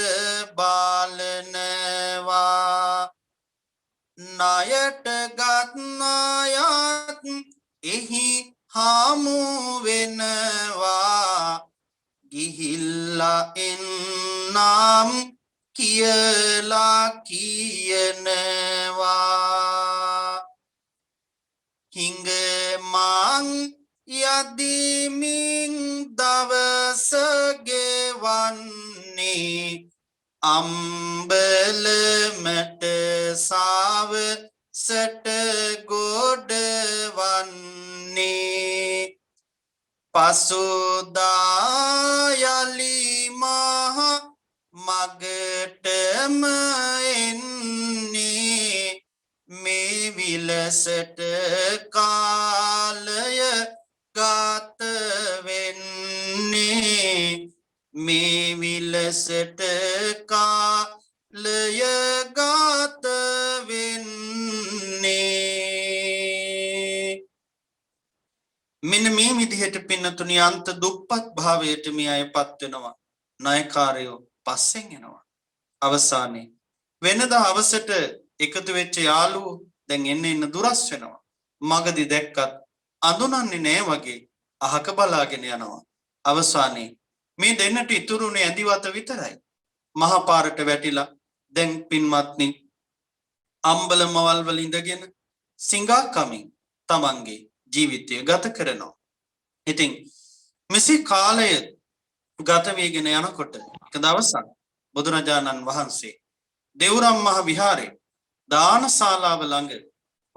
බලනවා ණයට ගත්නායත් එහි හමු වෙනවා ගිහිල්ලා එන්නම් කියලා කියනවා හිඟ මං යදිමින් දවස ගෙවන්නේ අම්බලමට සාවසට ගොඩවන්නේ පසුදා යලි මහ මගටම එන්නේ මේ විලසට කාලය ගත වෙන්නේ මේ විලසට කාලය ගත වෙන්නේ මෙන්න මේ විදිහට පින්නතුනි අන්ත දුප්පත් භාවයට මේ අයපත් වෙනවා ණයකාරයෝ පස්සෙන් එනවා අවසානයේ වෙනදා හවසට එකතු වෙච්ච යාළුවෝ දැන් එන්න දුරස් වෙනවා මගදී දැක්කත් අඳුනන්නේ නැහැ වගේ අහක බලාගෙන යනවා අවසානයේ මේ දෙන්නට ඉතුරුනේ ඇදිවත විතරයි මහා පාරට වැටිලා දැන් පින්වත්නි අම්බලමවල් වල ඉඳගෙන සිඟා කමින් තමන්ගේ ජීවිතය ගත කරනවා ඉතින් මෙසේ කාලය ගත වේගෙන යනකොට එක දවසක් බුදුරජාණන් වහන්සේ දේවරම් මහ විහාරේ දානශාලාව ළඟ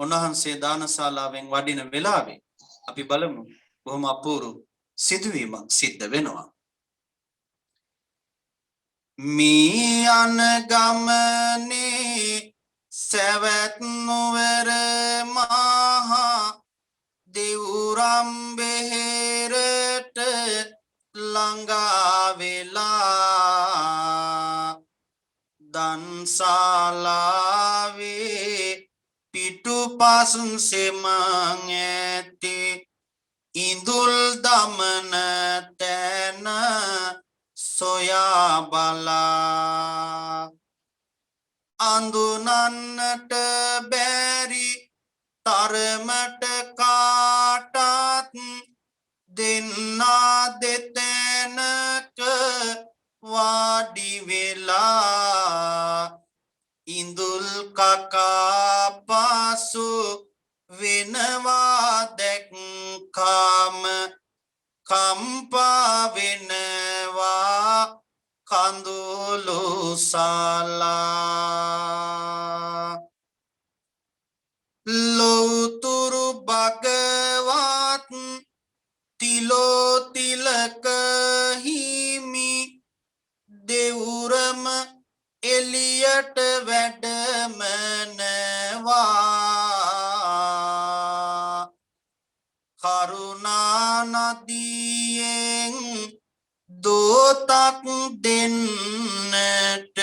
උන්වහන්සේ දානශාලාවෙන් වඩින වෙලාවේ අපි බලමු බොහොම අපූර්ව සිදුවීමක් සිද්ධ වෙනවා මේ යන ගමනේ සවැත් නුවර මහා දේවරම් බෙහෙරට ළඟා වෙලා දන්ශාලාවේ පිටුපසින් සෙමන් ඇති ඉඳුල් දමන තැන සොයා බලා අඳුනන්නට බැරි තරමට කාටත් දෙන්නා දෙතැනක වාඩි වෙලා ඉඳුල් කකා පසු වෙනවා දැක්කාම කම්පා වෙනවා කඳුළු සාලා ලෝතුරු භගවත් තිලෝතිලක හිමි දෙවුරම එලියට වැඩමනවා කරුණා නදියෙන් දෝතක් දෙන්නට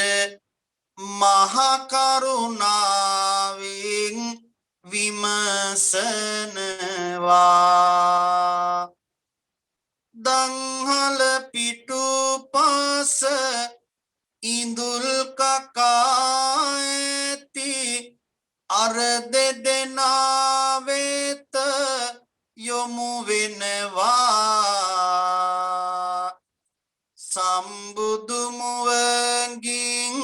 මහ කරුණාවෙන් විමසනවා දංහල පිටුපස ඉඳුල් කකා ඇති අර දෙදෙනා වෙත යොමු වෙනවා සම්බුදු මුවන්ගින්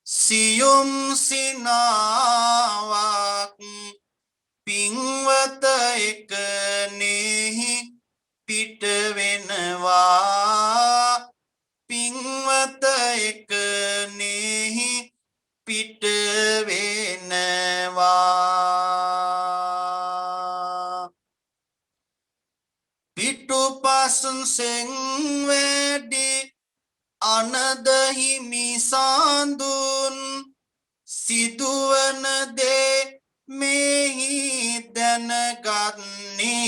සියුම් සිනාවක් පින්වත එකනෙහි පිට වෙනවා පින්වත එකනෙහි පිට වෙනවා පිටුපසුන් සෙන් වැඩි අනදහිමි සාඳුන් සිදුවන දේ මෙහි දැනගන්නේ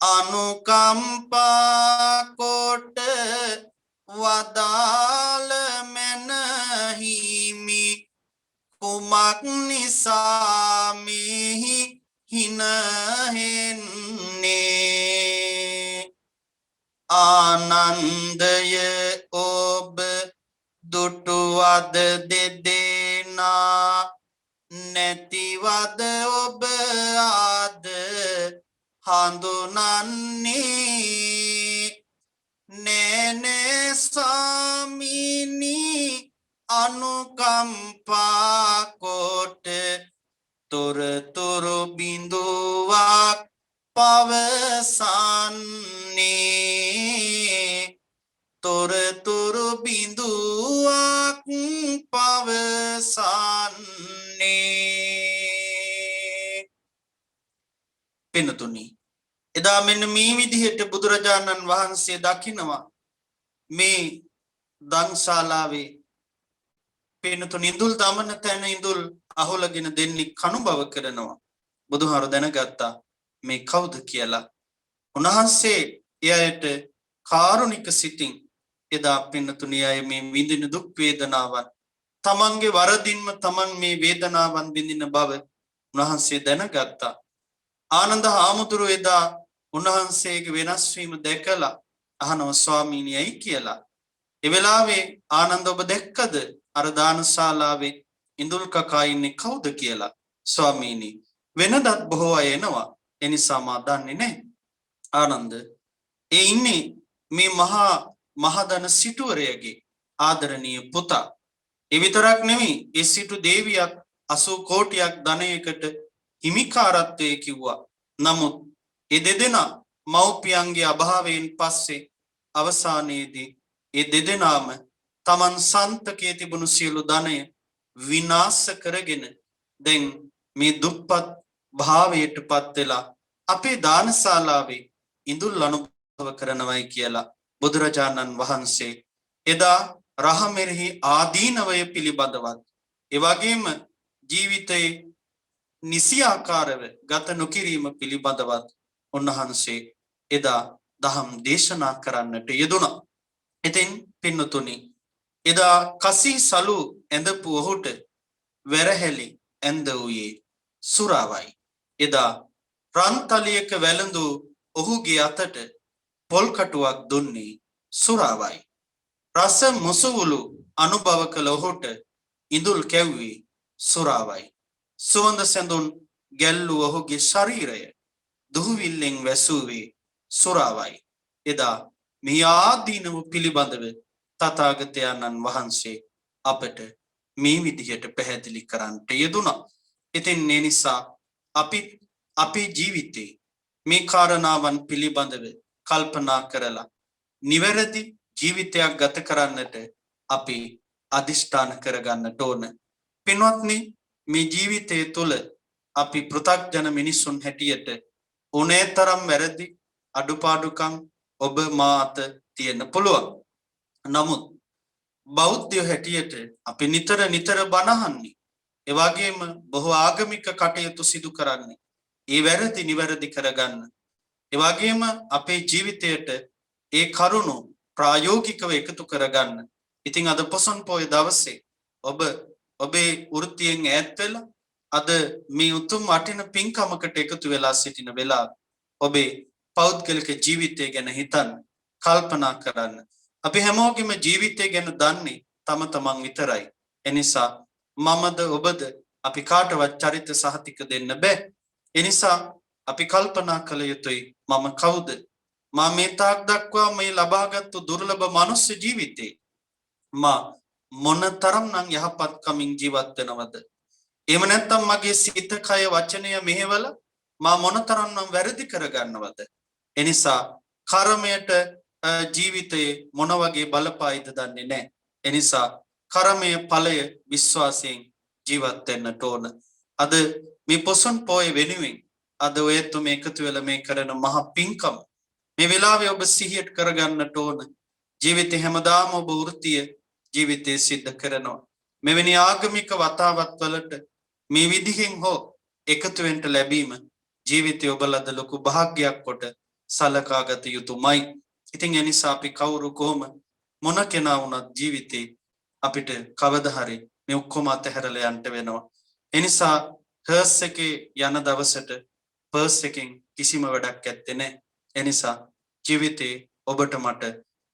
අනුකම්පා කොට වදාළ මැනහිමි කුමක් නිසා මෙහි හිනහෙන්නේ ආනන්දය ඔබ දුටුවද දෙදෙනා නැතිවද ඔබ ආද හඳුනන්නේ නෑනේ ස්වාමීනි අනුකම්පා කොට තොරතුරු අවසන්නේ. පින්නතුනි, එදා මෙන්න මේ විදිහට බුදුරජාණන් වහන්සේ දකිනවා මේ දන්ශාලාවේ පින්නතුනි ඉඳුල් දමන තැන ඉඳුල් අහුලගෙන දෙන්නේ කනුබව කරනවා. බුදුහාර දැනගත්තා මේ කවුද කියලා. උන්වහන්සේ එයට කාරුණික සිතින් එදා පින්නතුනි අය මේ විඳින දුක් වේදනාවන් තමන්ගේ වරදින්ම තමන් මේ වේදනාවන් විඳින බව උන්වහන්සේ දැනගත්තා. ආනන්ද හාමුදුරුවෝ එදා උන්වහන්සේගේ වෙනස් වීම දැකලා අහනවා ස්වාමීනි ඇයි කියලා. ඒ වෙලාවේ ආනන්ද ඔබ දැක්කද අර දානශාලාවේ ඉඳුල් කකා ඉන්නේ කවුද කියලා. ස්වාමීනි වෙනදත් බොහෝ අය එනවා එනිසා මා දන්නේ නැහැ. ආනන්ද ඒ ඉන්නේ මේ මහදන සිටුවරයගේ ආදරණීය පුතා. ඒ විතරක් නෙමෙයි ඒ සිටු දේවියක් 80 කෝටියක් ධනයකට හිමිකාරත්වයේ කිව්වා. නමුත් ඒ දෙදෙනා මව්පියන්ගේ අභාවයෙන් පස්සේ අවසානයේදී ඒ දෙදෙනාම තමන් සන්තකයේ තිබුණු සියලු ධනය විනාශ කරගෙන දැන් මේ දුප්පත් භාවයටපත් වෙලා අපේ දානශාලාවේ ඉඳුල් අනුභව කරනවයි කියලා බුදුරජාණන් වහන්සේ එදා රහමෙහි ආදීනවය පිළිබඳවත් ඒ වගේම ජීවිතේ නිසියාකාරව ගත නොකිරීම පිළිබඳවත් උන්වහන්සේ එදා දහම් දේශනා කරන්නට යෙදුණා. ඉතින් පින්නතුනි එදා කසී සලු ඇඳපු ඔහුට වැරහැලි ඇඳ වූයේ සුරාවයි. එදා රන්තලියක වැළඳු ඔහුගේ අතට පොල් කටුවක් දුන්නේ සුරාවයි. රස මුසුවුලු අනුභව කළ ඔහුට ඉඳුල් කැව්වේ සුරාවයි. සුවඳ සැඳුන් ගැල්ලු ඔහුගේ ශරීරය දුහුවිල්ලෙන් වැසුවේ සුරාවයි. එදා මේ ආදීනව පිළිබඳව තථාගතයන්න් වහන්සේ අපට මේ විදිහට පැහැදිලි කරන්නට යෙදුණා. ඉතින් ඒ නිසා අපේ ජීවිතේ මේ කාරණාවන් පිළිබඳව කල්පනා කරලා නිවැරදි ජීවිතයක් ගත කරන්නට අපි අදිෂ්ඨාන කරගන්නට ඕන. පින්වත්නි මේ ජීවිතය තුළ අපි පෘථග්ජන මිනිසුන් හැටියට උනේ තරම් වැරදි අඩුපාඩුකම් ඔබ මා අත තියෙන්න පුළුවන්. නමුත් බෞද්ධයෝ හැටියට අපි නිතර බණහන්නේ ඒ වගේම බොහෝ ආගමික කටයුතු සිදු කරන්නේ ඒ වැරදි නිවැරදි කරගන්න. ඒ වගේම අපේ ජීවිතයට ඒ කරුණු ප්‍රායෝගිකව එකතු කරගන්න. ඉතින් අද පොසොන් පොය දවසේ ඔබේ වෘත්තියෙන් ඈත් වෙලා අද මේ උතුම් වටින පින්කමකට එකතු වෙලා සිටින වෙලාව ඔබේ පෞද්ගලික ජීවිතය ගැන හිතන්න, කල්පනා කරන්න. අපි හැමෝගෙම ජීවිතය ගැන දන්නේ තම තමන් විතරයි. එනිසා මමද ඔබද අපි කාටවත් චරිත සහතික දෙන්න බෑ. එනිසා අපි කල්පනා කළ යුතුයි මම කවුද? මා මේ තාක් දක්වා මේ ලබාගත්තු දුර්ලභ මනුස්ස ජීවිතේ මා මොනතරම්නම් යහපත් කමින් ජීවත් වෙනවද? එහෙම නැත්නම් මගේ සිත කය වචනය මෙහෙवला මා මොනතරම්නම් වැරදි කරගන්නවද? එනිසා කර්මයට ජීවිතයේ මොන වගේ බලපායිද දන්නේ නැහැ. එනිසා කර්මයේ ඵලය විශ්වාසයෙන් ජීවත් වෙන්නට ඕන. අද මේ පොසොන් පොය වෙනුවෙන් අද ඔයත් මේ එකතු වෙලා මේ කරන මහ පිංකම මේ වෙලාවේ ඔබ සිහියට කරගන්නට ඕන. ජීවිතේ හැමදාම ඔබ වෘත්තීය ජීවිතේ සිද්ධ කරනවා. මෙවැනි ආගමික වතාවත් වලට මේ විදිහෙන් හෝ එකතු වෙන්න ලැබීම ජීවිතය ඔබලද ලොකු භාග්‍යයක් කොට සලකාගත යුතුමයි. ඉතින් ඒ නිසා අපි කවුරු කොහොම මොන කෙනා වුණත් ජීවිතේ අපිට කවදා හරි මේ ඔක්කොම අතහැරලා යන්න වෙනවා. ඒ නිසා හර්ස් එකේ යන දවසට පර්ස් එකෙන් කිසිම වැඩක් ඇත්තේ නැහැ. ඒ නිසා ජීවිතේ ඔබට මට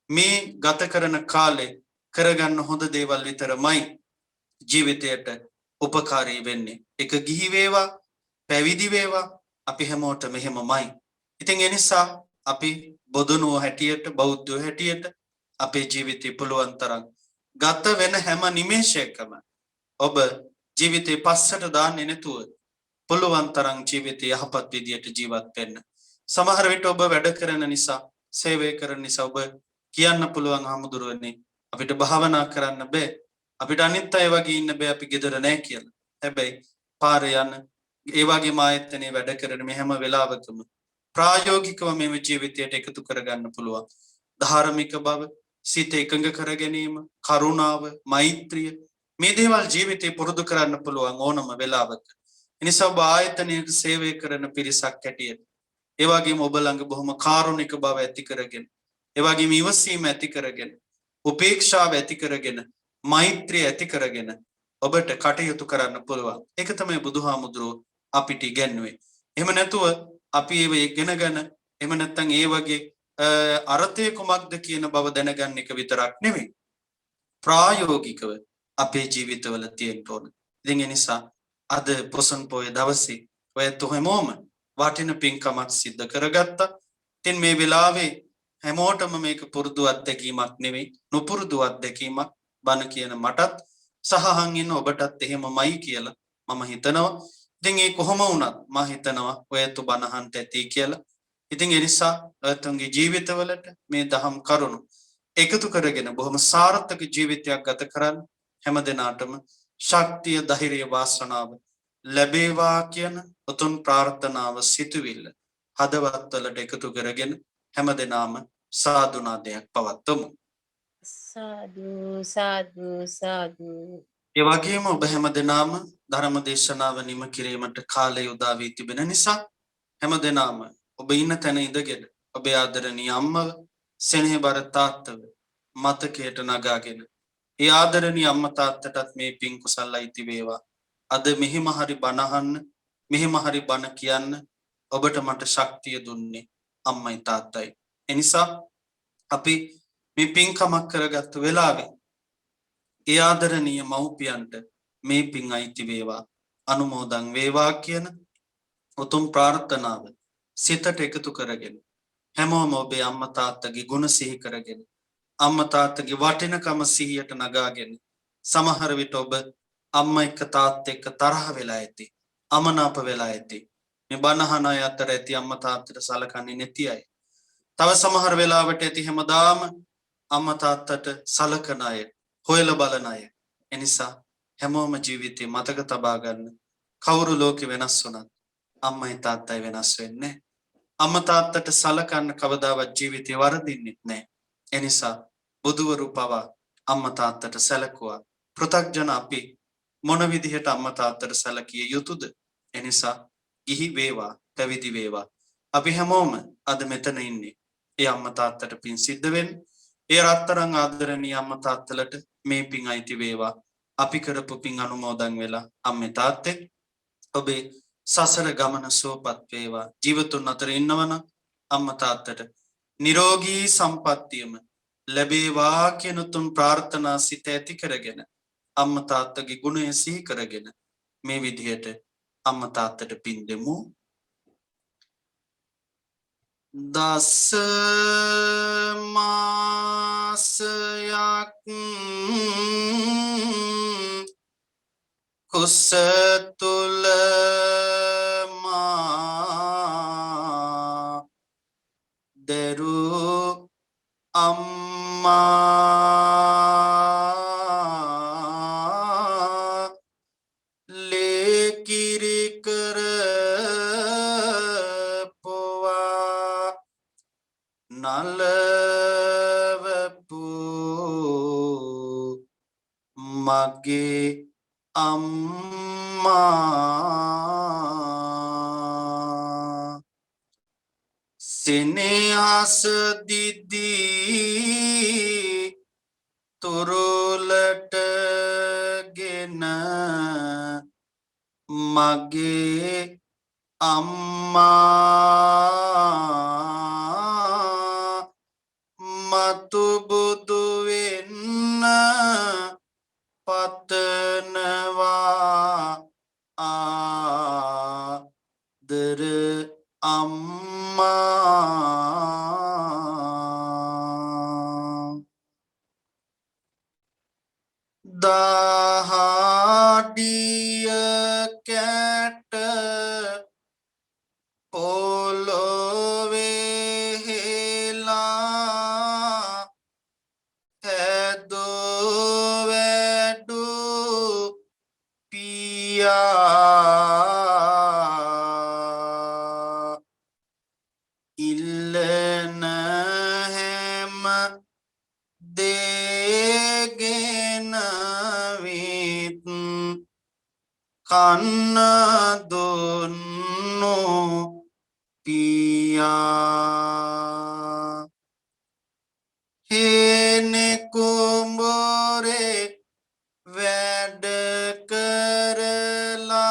මේ ගත කරන කාලේ කරගන්න හොඳ දේවල් විතරමයි ජීවිතයට උපකාරී වෙන්නේ. එක ගිහි වේවා පැවිදි වේවා අපි හැමෝටම එහෙමමයි. ඉතින් ඒ නිසා අපි බොදුනුව හැටියට බෞද්ධයෝ හැටියට අපේ ජීවිතේ පුළුවන් තරම් ගත වෙන හැම නිමේෂයකම ඔබ ජීවිතේ පස්සට දාන්නේ නැතුව පුළුවන් තරම් ජීවිතය යහපත් විදියට ජීවත් වෙන්න. සමහර විට ඔබ වැඩ කරන නිසා සේවය කරන නිසා ඔබ කියන්න පුළුවන් හමුදුරුවනේ අපිට භාවනා කරන්න බෑ. අපිට අනිත් අය වගේ ඉන්න බෑ අපි ගෙදර නැහැ කියලා. හැබැයි පාරේ යන ඒ වගේ මායත්තනේ වැඩ කරන මේ හැම වෙලාවකම ප්‍රායෝගිකව මේ ජීවිතයට එකතු කරගන්න පුළුවන්. ධාර්මික බව, සිත එකඟ කර ගැනීම, කරුණාව, මෛත්‍රිය මේ දේවල් ජීවිතේ පුරුදු කරන්න පුළුවන් ඕනම වෙලාවක. එනිසා ඔබ ආයතනයක සේවය කරන පිරිසක් හැටියට ඒ වගේම ඔබ ළඟ බොහොම කාරුණික බව ඇති කරගෙන, ඒ වගේම ඉවසීම ඇති කරගෙන, උපේක්ෂාව ඇති කරගෙන, මෛත්‍රිය ඇති කරගෙන ඔබට කටයුතු කරන්න පුළුවන්. ඒක තමයි බුදුහාමුදුරුවෝ අපිට ඉගැන්වුවේ. එහෙම නැතුව අපි ඒව ඉගෙනගෙන එහෙම නැත්නම් ඒ වගේ අර්ථය කුමක්ද කියන බව දැනගන්න එක විතරක් නෙවෙයි. ප්‍රායෝගිකව අපේ ජීවිතවල තියෙන්න ඕන. ඉතින් ඒ නිසා අද පොසොන් පොය දවසේ ඔයත් හැමෝම වටින පින්කමක් සිද්ධ කරගත්තා. ඉතින් මේ වෙලාවේ හැමෝටම මේක පුරුදු අත්දැකීමක් නෙවෙයි, නුපුරුදු අත්දැකීමක්. බණ කියන මටත් සහහන් ඉන්න ඔබටත් එහෙමමයි කියලා මම හිතනවා. ඉතින් ඒ කොහොම වුණත් මම හිතනවා ඔයත් බණ අහන්න ඇති කියලා. ඉතින් ඒ නිසා ඔයතුන්ගේ ජීවිතවලට මේ දහම් කරුණු එකතු කරගෙන බොහොම සාර්ථක ජීවිතයක් ගත කරන්න හැම දිනාටම ශක්තිය, ධෛර්යය, වාසනාව ලැබේවා කියන උතුම් ප්‍රාර්ථනාව සිටවිල්ල හදවත්වලට එකතු කරගෙන හැම දිනාම සාදුනාදයක් පවත්වමු. සාදු සාදු සාදු. ඒ වගේම ඔබ හැම දිනාම ධර්ම දේශනාව නිම කිරීමට කාලය උදා වී තිබෙන නිසා හැම දිනාම ඔබ ඉන්න තැන ඉඳගෙන ඔබේ ආදරණීය අම්මව, සෙනෙහබර තාත්තව මතකයට නගාගෙන ඒ ආදරණීය අම්මා තාත්තටත් මේ පින් කුසල් අයිති වේවා. අද මෙහිම හරි බණ අහන්න, මෙහිම හරි බණ කියන්න ඔබට මට ශක්තිය දුන්නේ අම්මයි තාත්තයි. එනිසා අපි මේ පින්කමක් කරගත්තු වෙලාවේ ඒ ආදරණීය මව්පියන්ට මේ පින් අයිති වේවා, අනුමෝදන් වේවා කියන උතුම් ප්‍රාර්ථනාව සිතට එකතු කරගෙන හැමෝම ඔබේ අම්මා තාත්තගේ ගුණ සිහි කරගෙන, අම්මා තාත්තගේ වටිනකම සිහියට නගාගෙන, සමහර විට ඔබ අම්මා එක්ක තාත්තා එක්ක තරහ වෙලා ඇති, අමනාප වෙලා ඇති. මේ බණ අහන අය අතර ඇති අම්මා තාත්තට සලකන්නේ නැති අය. තව සමහර වෙලාවට ඇති හැමදාම අම්මා තාත්තට සලකන අය, හොයලා බලන අය. එනිසා හැමෝම ජීවිතේ මතක තබා ගන්න, කවුරු ලෝකෙ වෙනස් වුණත් අම්මයි තාත්තයි වෙනස් වෙන්නේ නැහැ. අම්මා තාත්තට සලකන්න කවදාවත් ජීවිතේ වරදින්නේ නැහැ. එනිසා බුදුවරු පවා අම්මා තාත්තට සැලකුවා. පෘථග්ජන අපි මොන විදිහට අම්මා තාත්තට සැලකිය යුතුද? එනිසා ගිහි වේවා, පැවිදි වේවා, අපි හැමෝම අද මෙතන ඉන්නේ ඒ අම්මා තාත්තට පින් සිද්ධ වෙන්න. ඒ රත්තරන් ආදරණීය අම්මා තාත්තලට මේ පින් අයිති වේවා. අපි කරපු පින් අනුමෝදන් වෙලා අම්මේ තාත්තේ ඔබේ සසර ගමන සුවපත් වේවා. ජීවතුන් අතර ඉන්නවනම් අම්මා තාත්තට නිරෝගී සම්පත්තියම ලැබේවා කියන උතුම් ප්‍රාර්ථනා සිත ඇති කරගෙන අම්මා තාත්තගේ ගුණය සිහි කරගෙන මේ විදිහට අම්මා තාත්තට පින් දෙමු. දස මාසයක් කුස තුල මා දරු අම්මා ලේකිරි කර පොවා නලවපු මගේ අම්මා සෙනෙහස දිදී තුරුලට ගෙන මගේ අම්මා මතු බුදු වෙන්න පතනවා ආදර අම්මා දහඩිය කැට පොළොවේ හෙලා හැදෝ වැඩු කන්න දුන්නු පියා හේනෙ කුඹුරේ වැඩ කරලා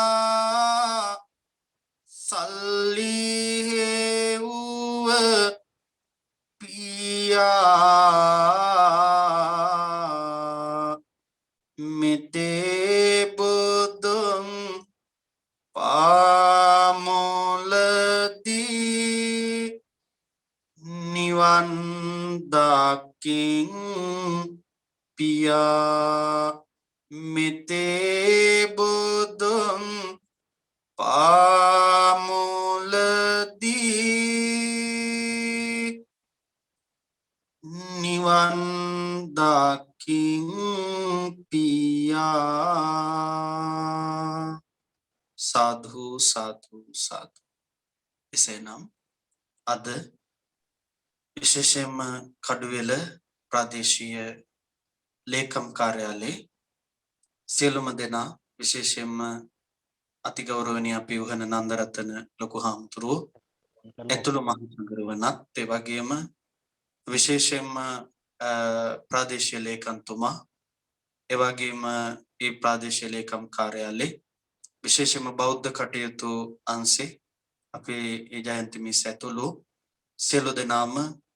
සල්ලි හෙව්ව පියා මෙතේ බුදුන් පාමුලදී නිවන් දකින් පියා මෙතේ බුදුන් පාමුලදී නිවන් දකින් පියා සාධු සාධු සාධු. එසේනම් අද විශේෂයෙන්ම කඩුවෙල ප්‍රාදේශීය ලේකම් කාර්යාලයේ සියලුම දෙනා විශේෂයෙන්ම අතිගෞරවනීය අපේ උහන නන්දරතන ලොකු හාමුදුරුවෝ ඇතුළු මහසංඝරවණත් ඒ වගේම විශේෂයෙන්ම ප්‍රාදේශීය ලේකම්තුමා ඒ වගේම ඒ ප්‍රාදේශීය ලේකම් කාර්යාලයේ විශේෂයෙන්ම බෞද්ධ කටයුතු අංශේ අපේ ඒ ජයන්ති මිස් ඇතුළු සියලු දෙනාම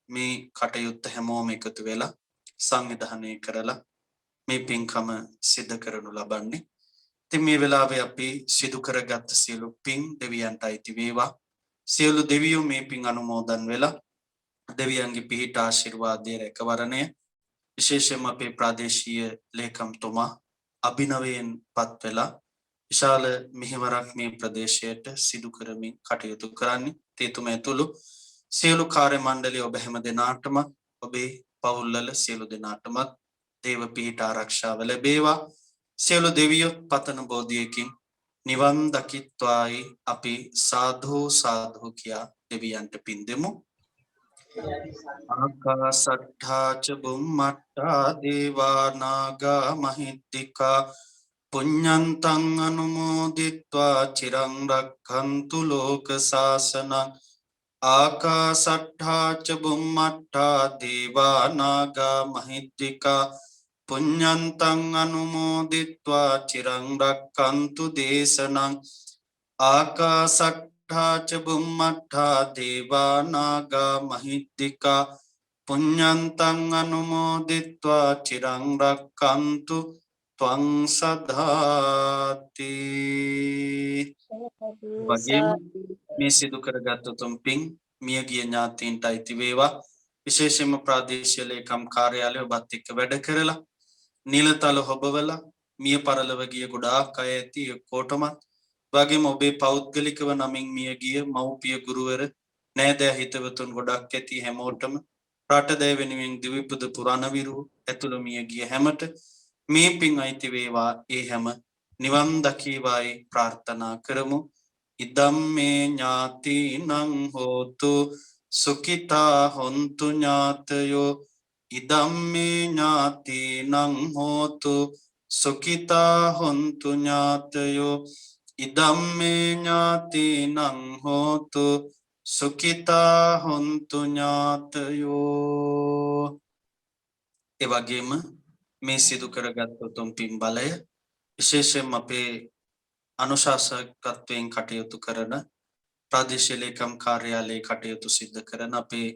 මේ කටයුත්ත හැමෝම එකතු වෙලා සංවිධානය කරලා මේ පින්කම සිදු කරනු ලබන්නේ. ඉතින් මේ වෙලාවේ අපි සිදු කරගත් සියලු පින් දෙවියන්ට අයිති වේවා. සියලු දෙවියෝ මේ පින් අනුමෝදන් වෙලා දෙවියන්ගේ පිහිට ආශිර්වාදයේ රැකවරණය විශේෂයෙන්ම අපේ ප්‍රාදේශීය ලේකම්තුමා අභිනවයෙන් පත් වෙලා විශාල මෙහෙවරක් මේ ප්‍රදේශයට සිදු කරමින් කටයුතු කරන්නේ. තේතුම ඇතුළු සියලු කාර්ය මණ්ඩලය ඔබ හැම දෙනාටම ඔබේ පවුල්වල සියලු දෙනාටම දේව පිහිට ආරක්ෂාව ලැබේවා. සියලු දෙවියෝ පතන බෝධියකින් නිවන් දකිත්වායි අපි සාධු සාධු කියා දෙවියන්ට පින් දෙමු. ආකාසට්ඨා ච බුම්මට්ඨා දේවා නාග මහිද්దికා පුඤ්ඤන්තං අනුමෝදිත්වා චිරං රක්ඛන්තු ලෝක සාසනං. ආකාසට්ඨා ච බුම්මට්ඨා දේවා නාග මහිද්దికා පුඤ්ඤන්තං අනුමෝදිත්වා චිරං රක්ඛන්තු දේශනං. ආකාසට්ඨා ච බුම්මට්ඨා දේවා නාග මහිද්దికා පුඤ්ඤන්තං අනුමෝදිත්වා චිරං රක්ඛන්තු ත්වං සදාති. වගේම මේ සිදු කරගත් උතුම් පින් මියගිය ඥාතීන්ට අයිති වේවා. විශේෂයෙන්ම ප්‍රාදේශීය ලේකම් කාර්යාලය ඔබත් එක්ක වැඩ කරලා නිලතල හොබවලා මිය පරලොව ගිය ගොඩාක් අය ඇති කොටමත් වගේම ඔබේ පෞද්ගලිකව නමින් මිය ගිය මව්පිය ගුරුවර නෑදෑ හිතවතුන් ගොඩක් ඇති හැමෝටම රටදෑ වෙනුවෙන් දිවිපුද පුරණවිරු ඇතුළු මිය ගිය හැමට මේ පින් අයිති වේවා. ඒ හැම නිවන් දකීවායි ප්‍රාර්ථනා කරමු. ඉදම්මේ ඥාතිනං හෝතු සුඛිතා හොන්තු ඥාතයෝ. ඉදම්මේ ඥාතිනං හෝතු සුඛිතා හොන්තු ඥාතයෝ. ඉදම්මේ ඥාතිනං හෝතු සුඛිතා හොන්තු ඥාතයෝ. ඒ වගේම මේ සිදු කරගත් උතුම් පින් බලය විශේෂයෙන් අපේ අනුශාසකත්වයෙන් කටයුතු කරන ප්‍රාදේශීය ලේකම් කාර්යාලයේ කටයුතු සිදු කරන අපේ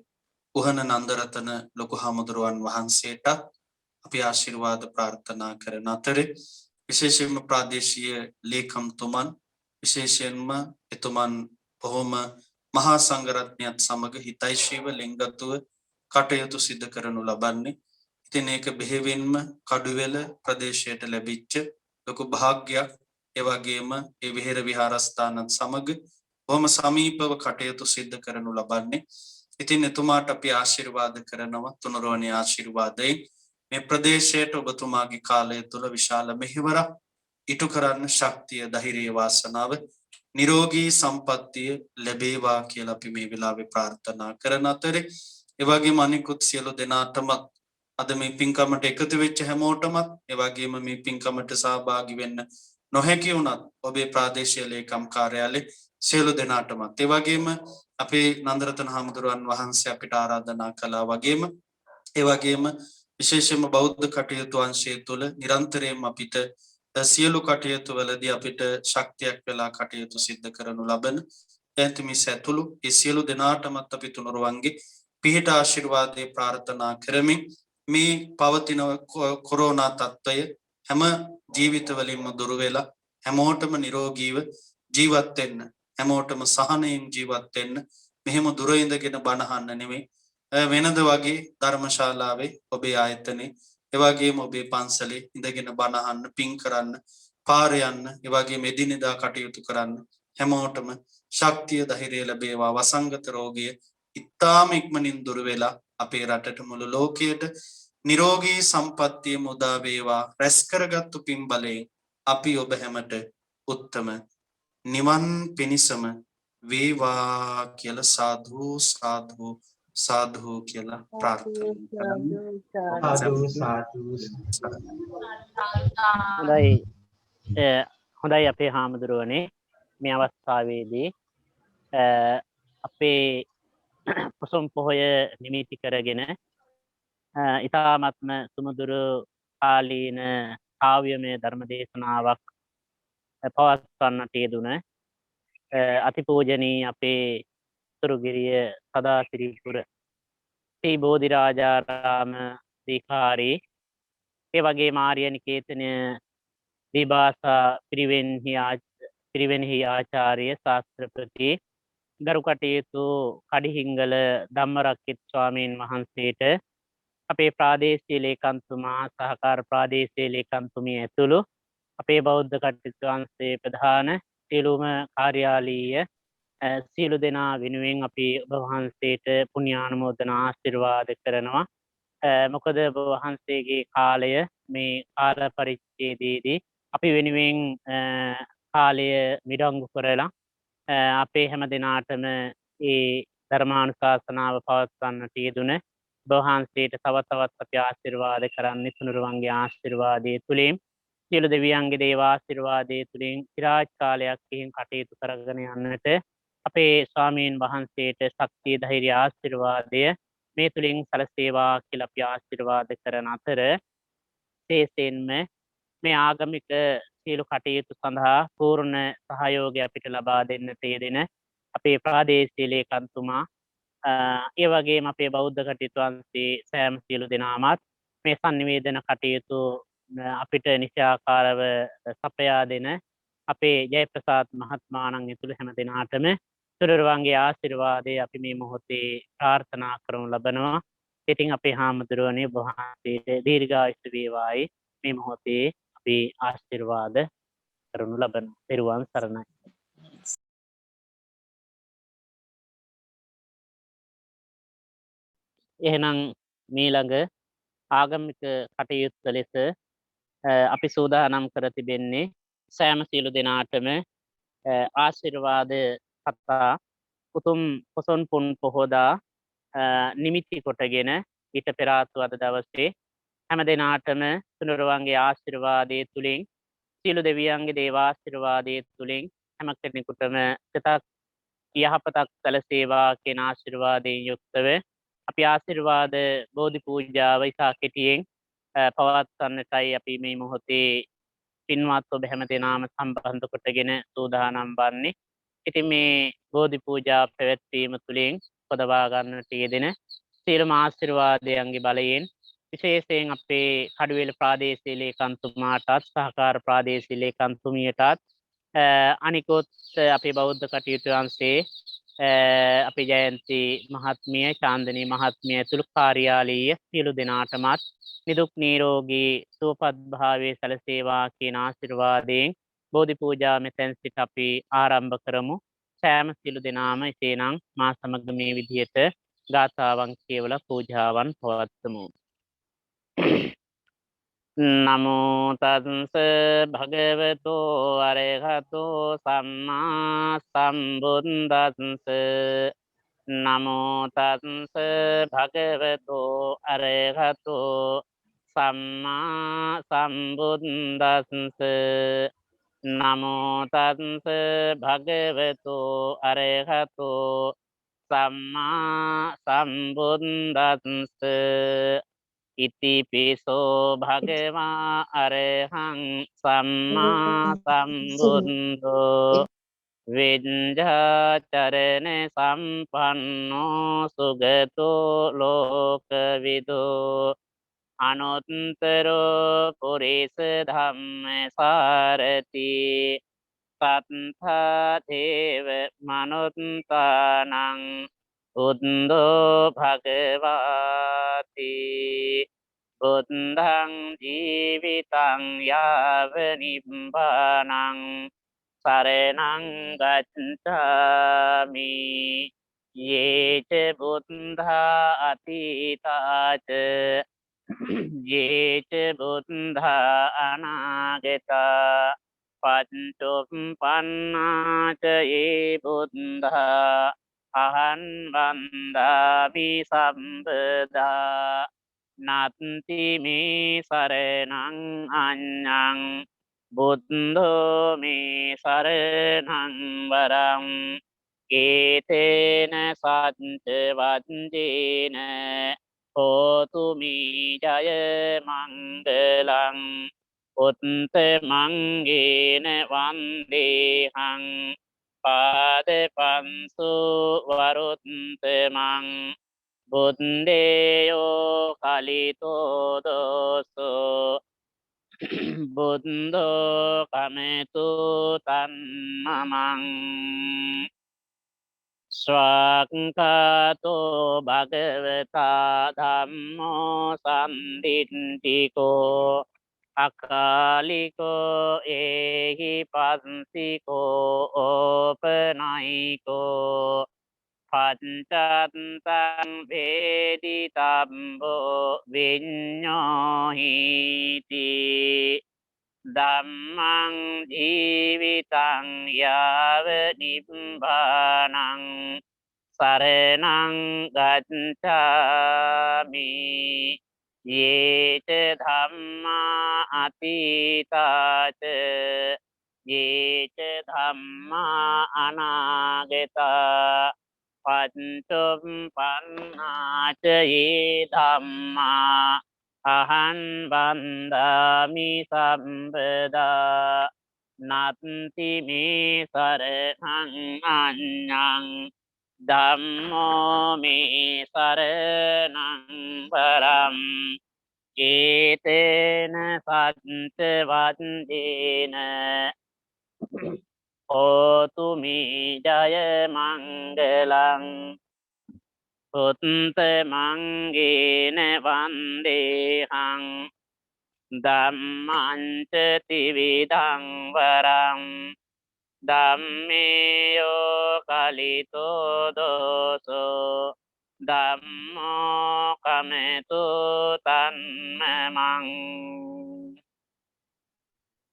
උහන නන්දරතන ලොකු හාමුදුරුවන් වහන්සේට අපි ආශිර්වාද ප්‍රාර්ථනා කරන අතරේ විශේෂයෙන්ම ප්‍රාදේශීය ලේකම්තුමන් විශේෂයෙන්ම එතුමන් බොහොම මහා සංඝරත්නයත් සමග හිතයිශීව ලෙන්ගතුව කටයුතු සිදු කරනු ලබන්නේ. ඉතින් ඒක බෙහෙවින්ම කඩුවෙල ප්‍රදේශයට ලැබිච්ච ලොකු භාග්‍යයක්. ඒ වගේම ඒ විහෙර විහාරස්ථානත් සමග බොහොම සමීපව කටයුතු සිදු කරනු ලබන්නේ. ඉතින් එතුමාට අපි ආශිර්වාද කරනවා තුනුරුවනේ ආශිර්වාදයෙන් මේ ප්‍රදේශයට ඔබතුමාගේ කාලය තුල විශාල මෙහෙවරක් ඉටු කරන්න ශක්තිය ධෛර්යය වාසනාව නිරෝගී සම්පන්නිය ලැබේවා කියලා අපි මේ වෙලාවේ ප්‍රාර්ථනා කරන අතරේ ඒ වගේම අනිකුත් සියලු දෙනාටම අද මේ පින්කමට එකතු වෙච්ච හැමෝටම ඒ වගේම මේ පින්කමට සහභාගී වෙන්න නොහැකි වුණත් ඔබේ ප්‍රාදේශීය ලේකම් කාර්යාලයේ සියලු දෙනාටමත් ඒ වගේම අපේ නන්දරතන හාමුදුරුවන් වහන්සේ අපිට ආරාධනා කළා වගේම ඒ වගේම විශේෂයෙන්ම බෞද්ධ කටයුතු අංශය තුළ නිරන්තරයෙන්ම අපිට සියලු කටයුතු වලදී අපිට ශක්තියක් වෙලා කටයුතු සිද්ධ කරනු ලබන එන්තිමිස් ඇතුළු ඒ සියලු දෙනාටමත් අපි තුනුරුවන්ගේ පිහිට ආශිර්වාදේ ප්‍රාර්ථනා කරමින් මේ පවතින කොරෝනා තත්ත්වය හැම ජීවිතවලින්ම දුර වෙලා හැමෝටම නිරෝගීව ජීවත් වෙන්න හැමෝටම සහනයෙන් ජීවත් වෙන්න මෙහෙම දුර ඉඳගෙන බණ අහන්න නෙමෙයි වෙනද වගේ ධර්මශාලාවේ ඔබේ ආයතනේ ඒ වගේම ඔබේ පන්සලේ ඉඳගෙන බණ අහන්න පින් කරන්න පාර යන්න ඒ වගේම එදිනෙදා කටයුතු කරන්න හැමෝටම ශක්තිය ධෛර්යය ලැබේවා වසංගත රෝගය ඉතාම ඉක්මනින් දුර වෙලා අපේ රටට මුළු ලෝකයට නිරෝගී සම්පත්තිය මුදා වේවා රැස් කරගත්තු පින් බලයෙන් අපි ඔබ හැමට උත්තම නිවන් පිණිසම වේවා කියලා සාදු සාදු සාදු කියලා ප්‍රාර්ථනා සාදු සාදු හොඳයි හොඳයි අපේ හාමුදුරුවනේ මේ අවස්ථාවේදී අපේ පොසොන් පොහොය නිමිති කරගෙන ඉතාමත්ම සුමුදුරු කාලීන කාව්‍යමය ධර්ම දේශනාවක් පවත්වන්නට යෙදුන අතිපූජනීය අපේ උතුරුගිරිය සදාසිරිපුර ශ්‍රී බෝධිරාජාරාම දීකාරී ඒ වගේ ආර්ය නිකේතනය දීභාෂා පිරිවෙන්හි ආචාර්ය ශාස්ත්‍රපති ගරු කටයුතු කඩිහිංගල ධම්මරක්කිත් ස්වාමීන් වහන්සේට අපේ ප්‍රාදේශීය ලේකම්තුමා සහකාර ප්‍රාදේශීය ලේකම්තුමිය ඇතුළු අපේ බෞද්ධ කටයුතු අංශයේ ප්‍රධාන සියලුම කාර්යාලීය සියලු දෙනා වෙනුවෙන් අපි ඔබ වහන්සේට පුණ්‍යානුමෝදනා ආශිර්වාද කරනවා. මොකද ඔබ වහන්සේගේ කාලය මේ කාල පරිච්ඡේදයේදී අපි වෙනුවෙන් කාලය මිඩංගු කරලා අපේ හැම දෙනාටම ඒ ධර්මානුශාසනාව පවත්වන්නට යෙදුන වහන්සේට තව තවත් අපි ආශිර්වාද කරන්නේ තුනුරුවන්ගේ ආශිර්වාදය තුලින් සියලු දෙවියන්ගේ දේවාශිර්වාදය තුලින් চিරාජ් කාලයක් ඉහින් කටයුතු කරගෙන යන්නට අපේ ස්වාමීන් වහන්සේට ශක්තිය ධෛර්ය ආශිර්වාදය මේ තුලින් සැලසේවා කියලා අපි ආශිර්වාද කරන අතර විශේෂයෙන්ම මේ ආගමික සියලු කටයුතු සඳහා පූර්ණ සහයෝගය අපිට ලබා දෙන්නට යෙදෙන අපේ ප්‍රාදේශීය ලේකම්තුමා ඒ වගේම අපේ බෞද්ධ කටයුතු අංශයේ සෑම සියලු දෙනාමත් මේ sannivedana කටයුතු අපිට නිශ්චයාකාරව සපයා දෙන අපේ ජයප්‍රසාද් මහත්මයාණන් ඇතුළු හැම දෙනාටම තුනුරුවන්ගේ ආශිර්වාදය අපි මේ මොහොතේ ප්‍රාර්ථනා කරනු ලබනවා. ඉතින් අපේ හාමුදුරුවනේ ඔබ වහන්සේට දීර්ඝායුෂ වේවායි මේ මොහොතේ අපි ආශිර්වාද කරනු ලබන පෙරුවන් සරණයි. එහෙනම් මීළඟ ආගමික කටයුත්ත ලෙස අපි සූදානම් කර තිබෙන්නේ සෑම සියලු දෙනාටම ආශිර්වාද කතා උතුම් පොසොන් පුන් පොහෝදා නිමිති කොටගෙන ඊට පෙර ආතු අද දවසේ හැම දෙනාටම තුනුරුවන්ගේ ආශිර්වාදය තුලින් සියලු දෙවියන්ගේ දේවාශිර්වාදය තුලින් හැම කෙනෙකුටම සිතක් යහපතක් සැලසේවා කියන ආශිර්වාදයෙන් යුක්තව අපි ආශිර්වාද බෝධි පූජාව ඉතා කෙටියෙන් පවත්වන්නටයි අපි මේ මොහොතේ පින්වත් ඔබ හැම දෙනාම සම්බන්ධ කොටගෙන සූදානම් වන්නේ. ඉතින් මේ බෝධි පූජා පැවැත්වීම තුළින් පොදවා ගන්නට යෙදෙන සියලුම ආශිර්වාදයන්ගේ බලයෙන් විශේෂයෙන් අපේ කඩුවෙල ප්‍රාදේශීය ලේකම්තුමාටත් සහකාර ප්‍රාදේශීය ලේකම්තුමියටත් අනිකුත් අපේ බෞද්ධ කටයුතු අංශයේ අපේ ජයන්ති මහත්මිය චාන්දනී මහත්මිය ඇතුළු කාර්යාලීය සියලු දෙනාටමත් නිදුක් නිරෝගී සුවපත් භාවයේ සැලසේවා කියන ආශිර්වාදයෙන් බෝධි පූජා මෙතෙන් සිට අපි ආරම්භ කරමු. සෑම සියලු දෙනාම එසේනම් මා සමග මේ විදිහට ගාථාවන් කියවලා පූජාවන් පවත්වමු. නමෝ තස්ස භගවතෝ අරහතෝ සම්මා සම්බුද්දස්ස නමෝ තස්ස භගවතෝ අරහතෝ සම්මා සම්බුද්දස්ස නමෝ තස්ස භගවතු අරහතෝ සම්මා සම්බුද්දස්ස ඉතිපිසෝ භගවා අරහං සම්මා සම්බුද්ධෝ විඤ්ඤාචරණ සම්පන්නෝ සුගතෝ ලෝකවිදෝ අනුත්තරෝ පුරිස ධම්ම සාරති සත්තා දේව මනුත්තානං උද්දෝ භගවාති බුද්ධං ජීවිතං යාව නිබ්බානං සරණං ගච්ඡාමි යේච බුද්ධා අතීතාච යේච බුද්ධා අනාගතා පච්චුප්පන්නාච යේ බුද්ධා අහං වන්දාමි සම්බදා නත්ති මේ සරණං අඤ්ඤං බුද්ධෝ මේ සරණං වරං ඒතේන සච්ච වච්චේන හෝතු මී ජය මංගලං උත්ත මංගේන වන්දේහං පාද පන්සු වරුත්තමං බුද්දේයෝ කලිතෝ දෝසෝ බුද්ධෝ කමෙතු තන්නමං ස්වාක්ඛාතෝ භගවතා ධම්මෝ සම්දිට්ඨිකෝ අකාලිකෝ ඒහි පස්සිකෝ ඕපනයිකෝ පච්චත්තං වේදිතබ්බෝ විඤ්ඤෝහිති ධම්මං ජීවිතං යාව නිබ්බානං සරණං ගච්ඡාමි යේච ධම්මා අතීතාච යේච ධම්මා අනාගතා පච්චුප්පන්නාච යේ ධම්මා අහං වන්දාමි සම්බදා නත්ති මේ සරණං අඤ්ඤං ධම්මෝ මේ සරණං වරං ඒතේන සච්ච වච්චේන හෝතු මී ජය මංගලං උත්ත මංගේන වන්දේහං ධම්මංච ත්‍රිවිධං වරං ධම්මේයෝ කලිතෝ දෝසෝ ධම්මෝ කමෙතු තන්නමං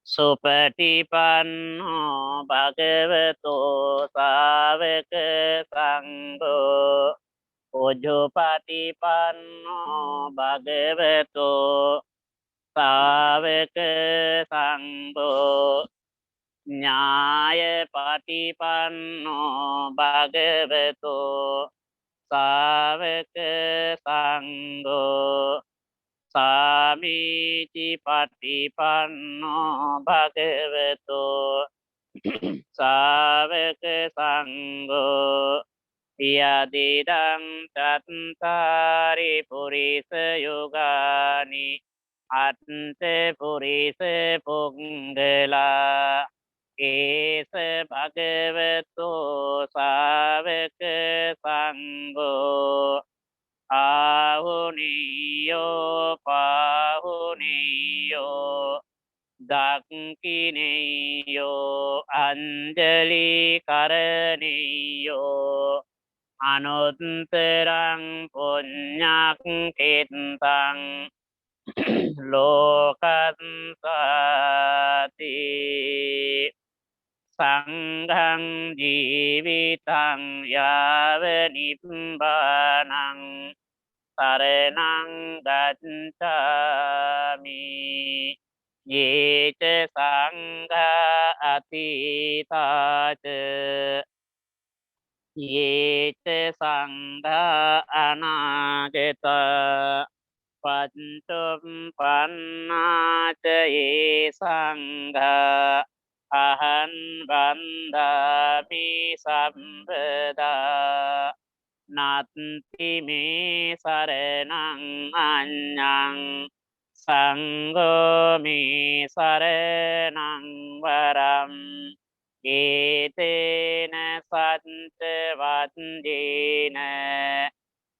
සුපටිපන්නෝ භගවතෝ සාවක සංඝෝ උජුපටිපන්නෝ භගවතෝ සාවක සංඝෝ ඥාය පටිපන්නෝ භගවතෝ සාවක සංඝෝ සාමීචි පටිපන්නෝ භගවතෝ සාවක සංඝෝ යදිදං චත්තාරි පුරිස යුගානි අත්ථ පුරිස පුංගලා ඒස භගවතෝ සාවක සංඝෝ ආහුනියෝ පාහුනියෝ දක්ඛිනියෝ අංජලි කරණියෝ අනුත්තරං පුඤ්ඤක්ඛිතං ලෝකස්සාති සංඝං ජීවිතං යාව නිබ්බානං සරණං ගච්ඡාමි යේච සංඝා අතීතාච යේච සංඝා අනාගතා පච්චුම් පන්නාච ඒ සංඝා අහං වන්දාමි සම්පදා නත්ති මේ සරණං අඤ්ඤං සංඝෝ මේ සරණං වරම් ඒතේන සච්ච වද්දේන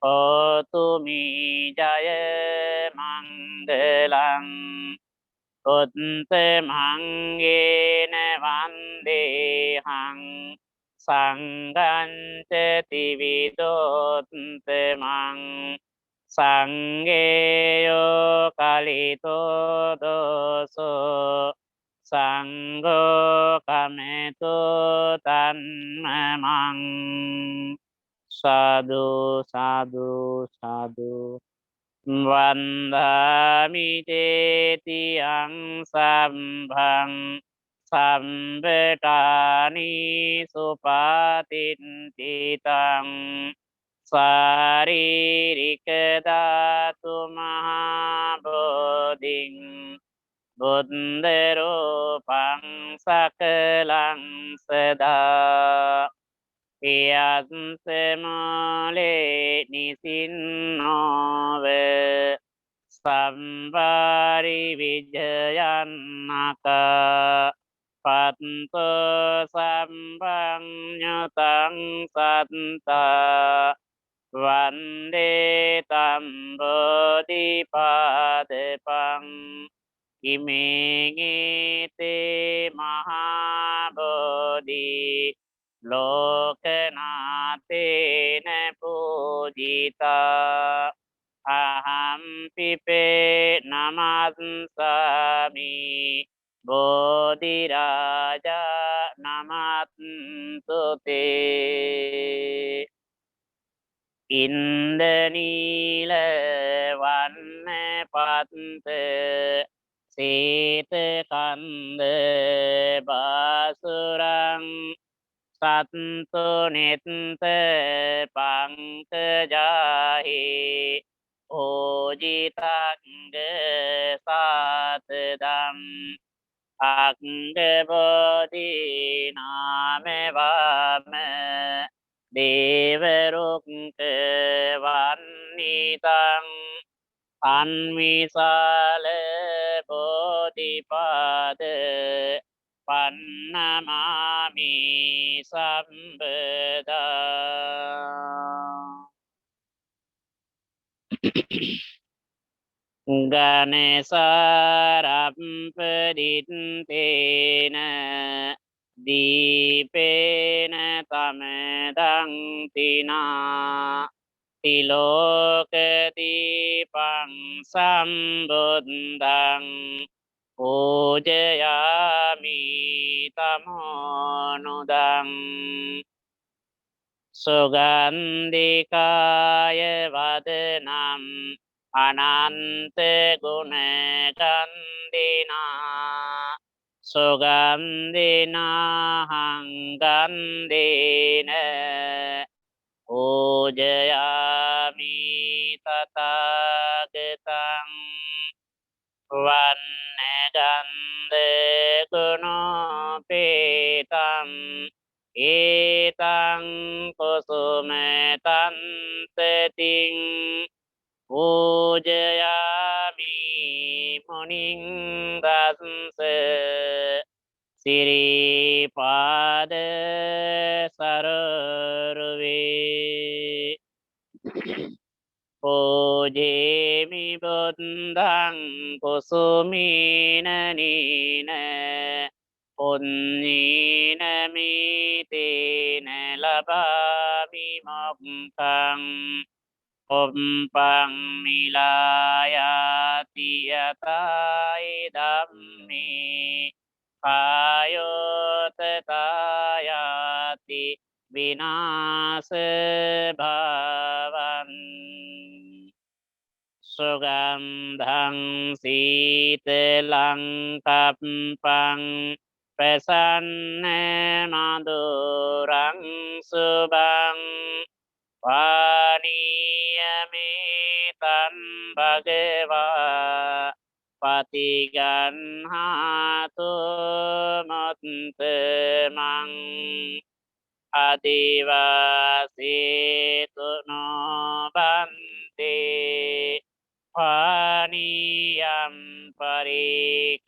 හෝතු මේ ජය මංගලං උත්තමංගේන වන්දේහං සංඝං ච ත්‍රිවිධෝත්තමං සංඝේයෝ කලිතෝ දෝසෝ සංඝෝ කමෙතු තන්මමං සාදු සාදු සාදු වන්දාමි චේතියං සම්භං සම්බටානි සුපාතින්තිතං සාරීරික ධාතු මහා බෝධින් බුද්ධරූපං සකලං සදා පියත්සමලේ නිසින්නෝව සම්බාරි විජයන්නක පත්තු සම්බං්ඥතං සත්තා වන්දේ තම්බෝධිපාදපං ඉමේගීතේ මහාබෝධී ලෝකනාතේන පූජිතා අහම්පිපේ නමත්සාමි බෝධිරාජා නමත්තුතේ ඉන්දනීල වන්න පත්ත සේතකන්ද බාසුරං සත්තු නෙත්ත පංකජාහි ඕජිතංග සාතදම් අංගබෝධි නාමවාම දේවරුක්ක වන්නිතං අන්විසාල බෝධිපාද පන්නමාමි සම්බදා ගනසාරම්පදිත්තේන දීපේන තමදංතිනා තිලෝකදීපං සම්බුද්ධං පූජයාමි තමෝනුදං සුගන්ධිකාය වදනම් අනන්ත ගුණගන්ධිනා සුගන්ධිනාහංගන්ධේන පූජයාමි තථාගතං වන්නගන්ධ ගුණෝපේතං ඒතං කුසුමතන්තතින් පූජයාමි මුනිං දස්ස සිරිපාද සරරුවේ පූජේමි බුද්ධං කුසුමීනනීන පුඤ්ඤේන මේතේන ලබාමි මොක්ඛං ඔම්පං මිලායාති යතයි ධම්මේ කායෝතතායාති විනාශ භාවං සුගන්ධං සීතලං කප්පං ප්‍රසන්න මధుරං සුභං පානීයමේතං භගවා පතිගන්හාතු මොත්තමං අදිවාසීතු නොබන්තේ පානීයම් පරිකම්පිතං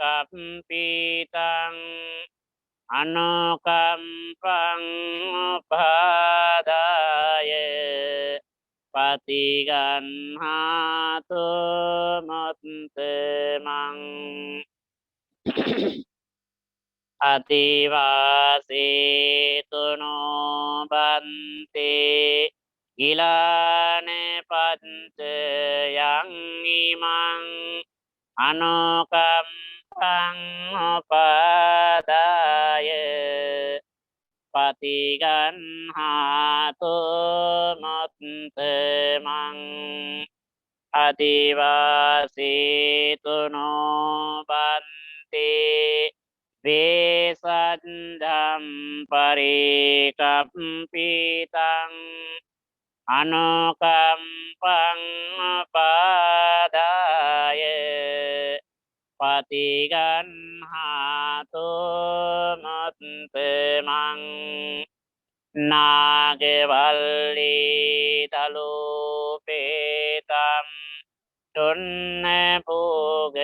අනුකම්පං උපාදාය පතිගන්හාතු මොත්තමං අතිවාසීතු නොබන්තේ ගිලාන පච්චයං ඉමං අනුකම්පං උපාදාය පතිගන්හාතු මොත්තමං අදිවාසීතු නොබන්තේ වේසද්ධම් පරිකම්පිතං අනුකම්පං උපාදාය පතිගන්හාතු මොත්තමං නාගවල්ලී තලූපේතම් ටොන්න පෝග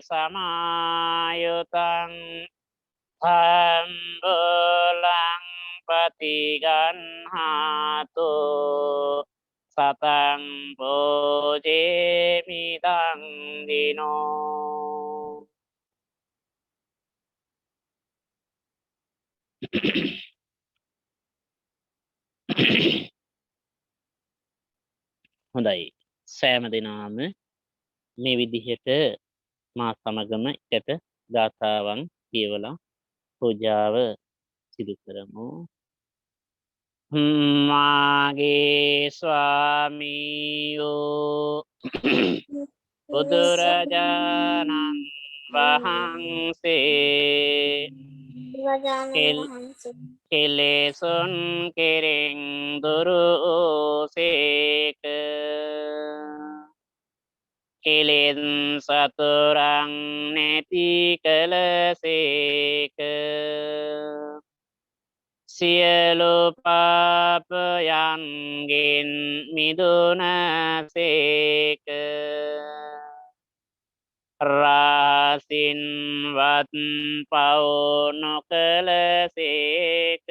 සමායුතං හම්බලං පතිගන්හාතු සතං පෝජේමිදං දිනෝ හොඳයි සෑම දෙනාම මේ විදිහට මා සමගම එකට ගාථාවන් කියවලා පූජාව සිදු කරමු. මාගේ ස්වාමියෝ බුදුරජාණන් වහන්සේ කෙලෙසුන් කෙරෙන් දුරුසේක කෙලෙන් සතුරන් නැති කලසේක සියලු පාපයන්ගෙන් මිදුනසේක රාසින්වත් පව් නොකලසේක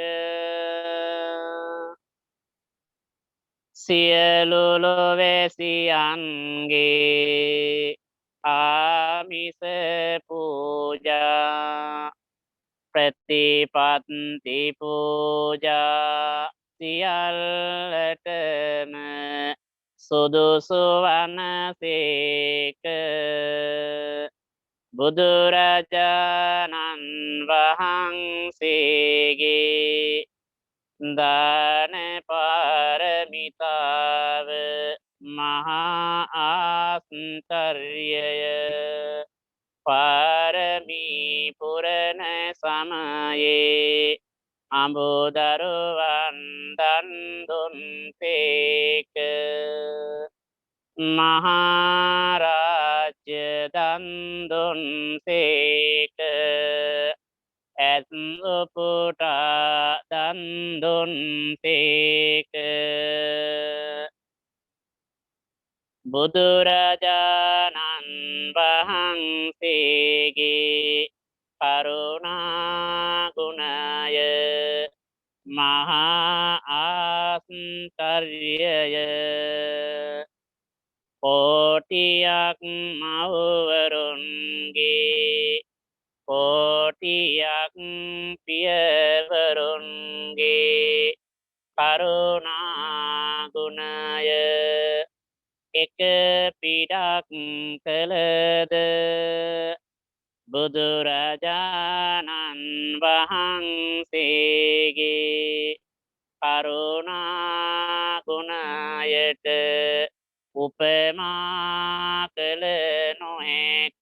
සියලු ලොවැසියන්ගේ ආමිස පූජා ප්‍රතිපත්ති පූජා සියල්ලටම සුදුසු වනසේක බුදුරජාණන් වහන්සේගේ දාන පාරමිතාව මහා ආස්තර්යය පාරමී පුරණ සමයේ අඹදරුවන් දන් දුන්සේක මහාරාජ්‍ය දන් දුන්සේක ඇත් උපුටා දන් දුන්සේක බුදුරජාණන් වහන්සේගේ කරුණා ගුණය මහා ආස්තර්යය කෝටියක් මව්වරුන්ගේ කෝටියක් පියවරුන්ගේ කරුණා ගුණය එක පිටක් කළද බුදුරජාණන් වහන්සේගේ කරුණා ගුණයට උපමා කළ නොහැක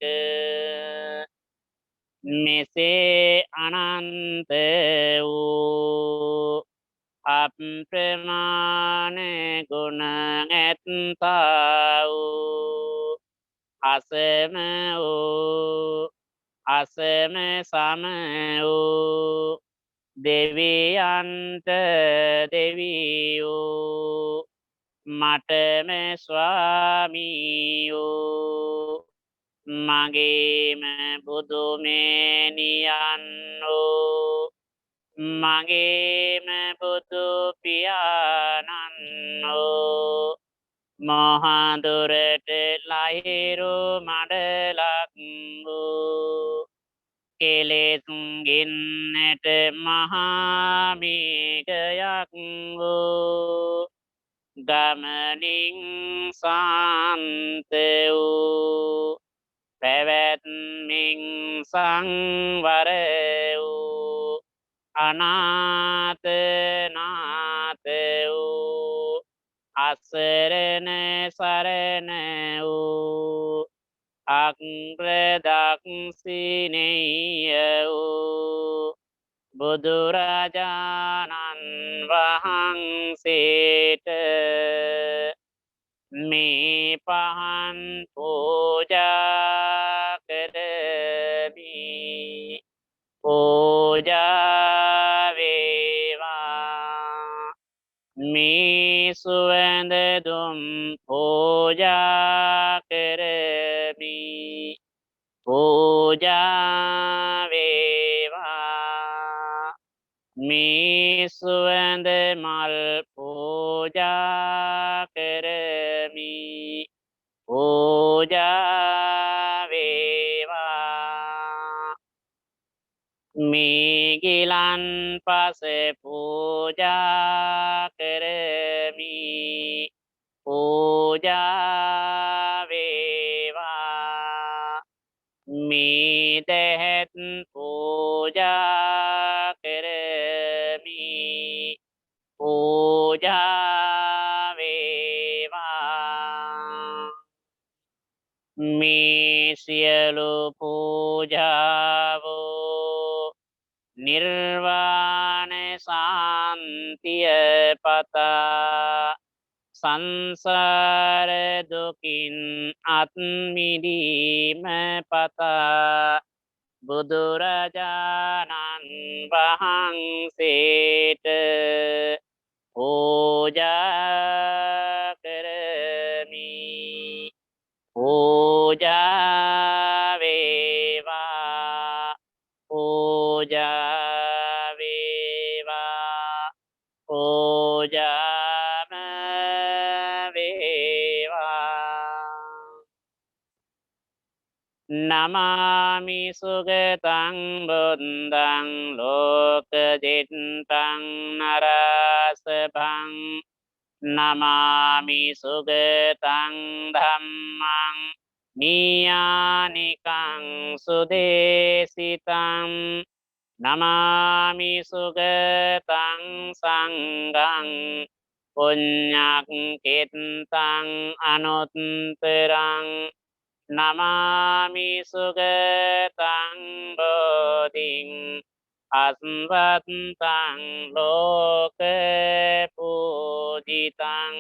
මෙසේ අනන්ත වූ අප්‍රමාණ ගුණ ඇත්තා වූ අසම වූ අසම සම වූ දෙවියන්ට දෙවියෝ මටම ස්වාමියෝ මගේම බුදුමේනියන්නෝ මගේම බුදු පියාණන්නෝ මහදුරට ලහිරු මඩලක් වූ කෙලෙසුන්ගින්නට මහාමේඝයක් වූ ගමනින් සාන්ත වූ පැවැත්මින් සංවර වූ අනාතනාත වූ අසරණ සරණ වූ අග්‍රදක්ෂිනේය වූ බුදුරජාණන් වහන්සේට මේ පහන් පූජා කරමි පූජා වේවා මේ සුවඳ දුම් පූජා කරමි පූජා වේවා මේ සුවඳ මල් පූජා කරමි පූජා වේවා මේ ගිලන් පස පූජා කරමි පූජා වේවා මේ දැහැත් පූජා කරමි පූජා වේවා මේ සියලු පූජාවෝ නිර්වාණ සාන්තිය පතා සංසාර දුකින් අත්මිදීම පතා බුදුරජාණන් වහන්සේට පූජා කරමි පූජා වේවා පූජා වේවා පූජාම වේවා නමාමි සුගතං බුද්ධං ලෝකදිත්තං නරසභං නමාමි සුගතං ධම්මං නියානිකං සුදේසිතං නමාමි සුගතං සංඝං පුඤ්ඤක්ඛෙත්තං අනුත්තරං නමාමි සුගතං බෝධිං අස්වත්තං ලෝක පූජිතං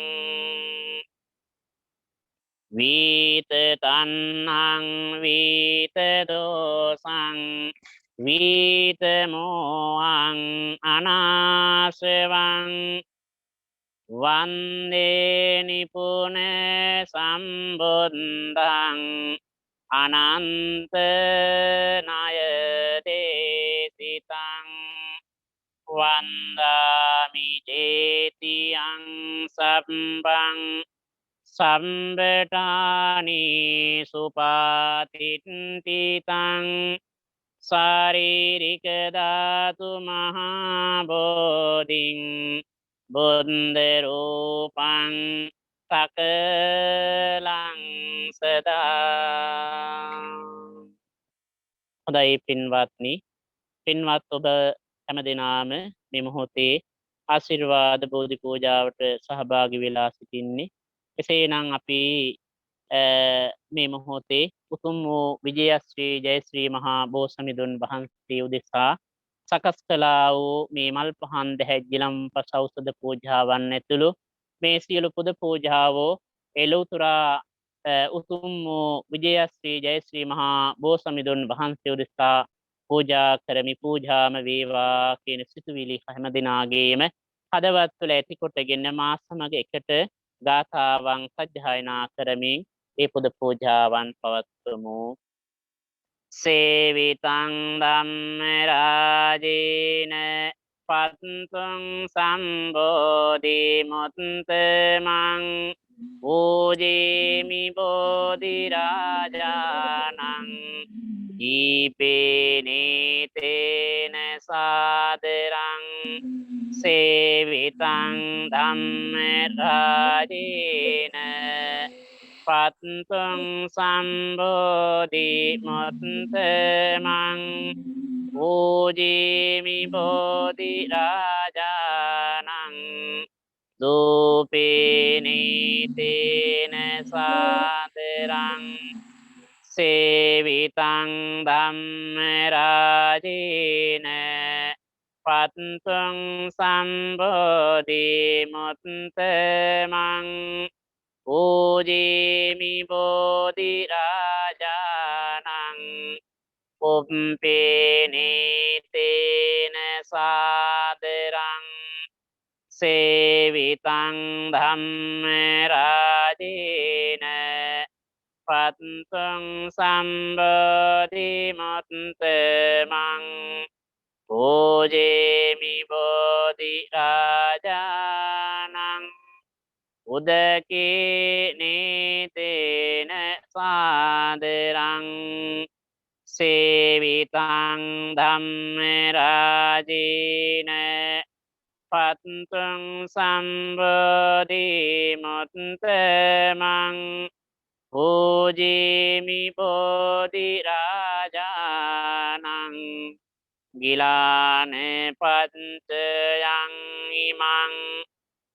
වීත තණ්හං වීත දෝසං වීත මෝහං අනාසවං වන්දේ නිපුන සම්බුද්ධං අනන්ත ණය දේසිතං වන්දාමි චේතියං සම්බං සම්බටානි සුපාතිට්ඨිතං ශාරීරික ධාතු මහා බෝධින් බුද්ධ රූපං සකලං සදා. හොඳයි පින්වත්නි, පින්වත් ඔබ හැමදෙනාම මේ මොහොතේ ආශිර්වාද බෝධි පූජාවට සහභාගී වෙලා සිටින්නේ එසේනම් අපි මේ මොහොතේ උතුම් වූ විජයශ්‍රී ජයශ්‍රී මහා බෝසමිඳුන් වහන්සේ උදෙසා සකස් කළා වූ මේ මල් පහන් දැහැජ්ජිලම් පසෞසද පූජාවන් ඇතුළු මේ සියලු පුද පූජාවෝ එලොවතුරා උතුම් වූ විජයශ්‍රී ජයශ්‍රී මහා බෝසමිඳුන් වහන්සේ උදෙසා පූජා කරමි පූජාම වේවා කියන සිතුවිලි හැම දෙනාගේම හදවත් තුළ ඇති කොටගෙන මා සමග එකට ගාථාවන් සජ්ජායනා කරමින් ඒ පුද පූජාවන් පවත්වමු. සේවිතං ධම්ම රාජේන පත්තුං සම්බෝධි මුත්තමං පූජේමි බෝධි රාජානං දීපේනේතේන සාදරං සේවිතං ධම්ම රාජේන පත්තුං සම්බෝධි මුත්තමං පූජේමි බෝධි රාජානං දූපේනේතේන සාදරං සේවිතං ධම්ම රාජේන පත්තුං සම්බෝධි මුත්තමං පූජේමි බෝධි රාජානං පුප්පේනේතේන සාදරං සේවිතං ධම්ම රාජේන පත්තුං සම්බෝධි මුත්තමං පූජේමි බෝධි රාජානං උදකේනේතේන සාදරං සේවිතං ධම්ම රාජේන පත්තුං සම්බෝධි මුත්තමං පූජේමි බෝධි රාජානං ගිලාන පත්චයං ඉමං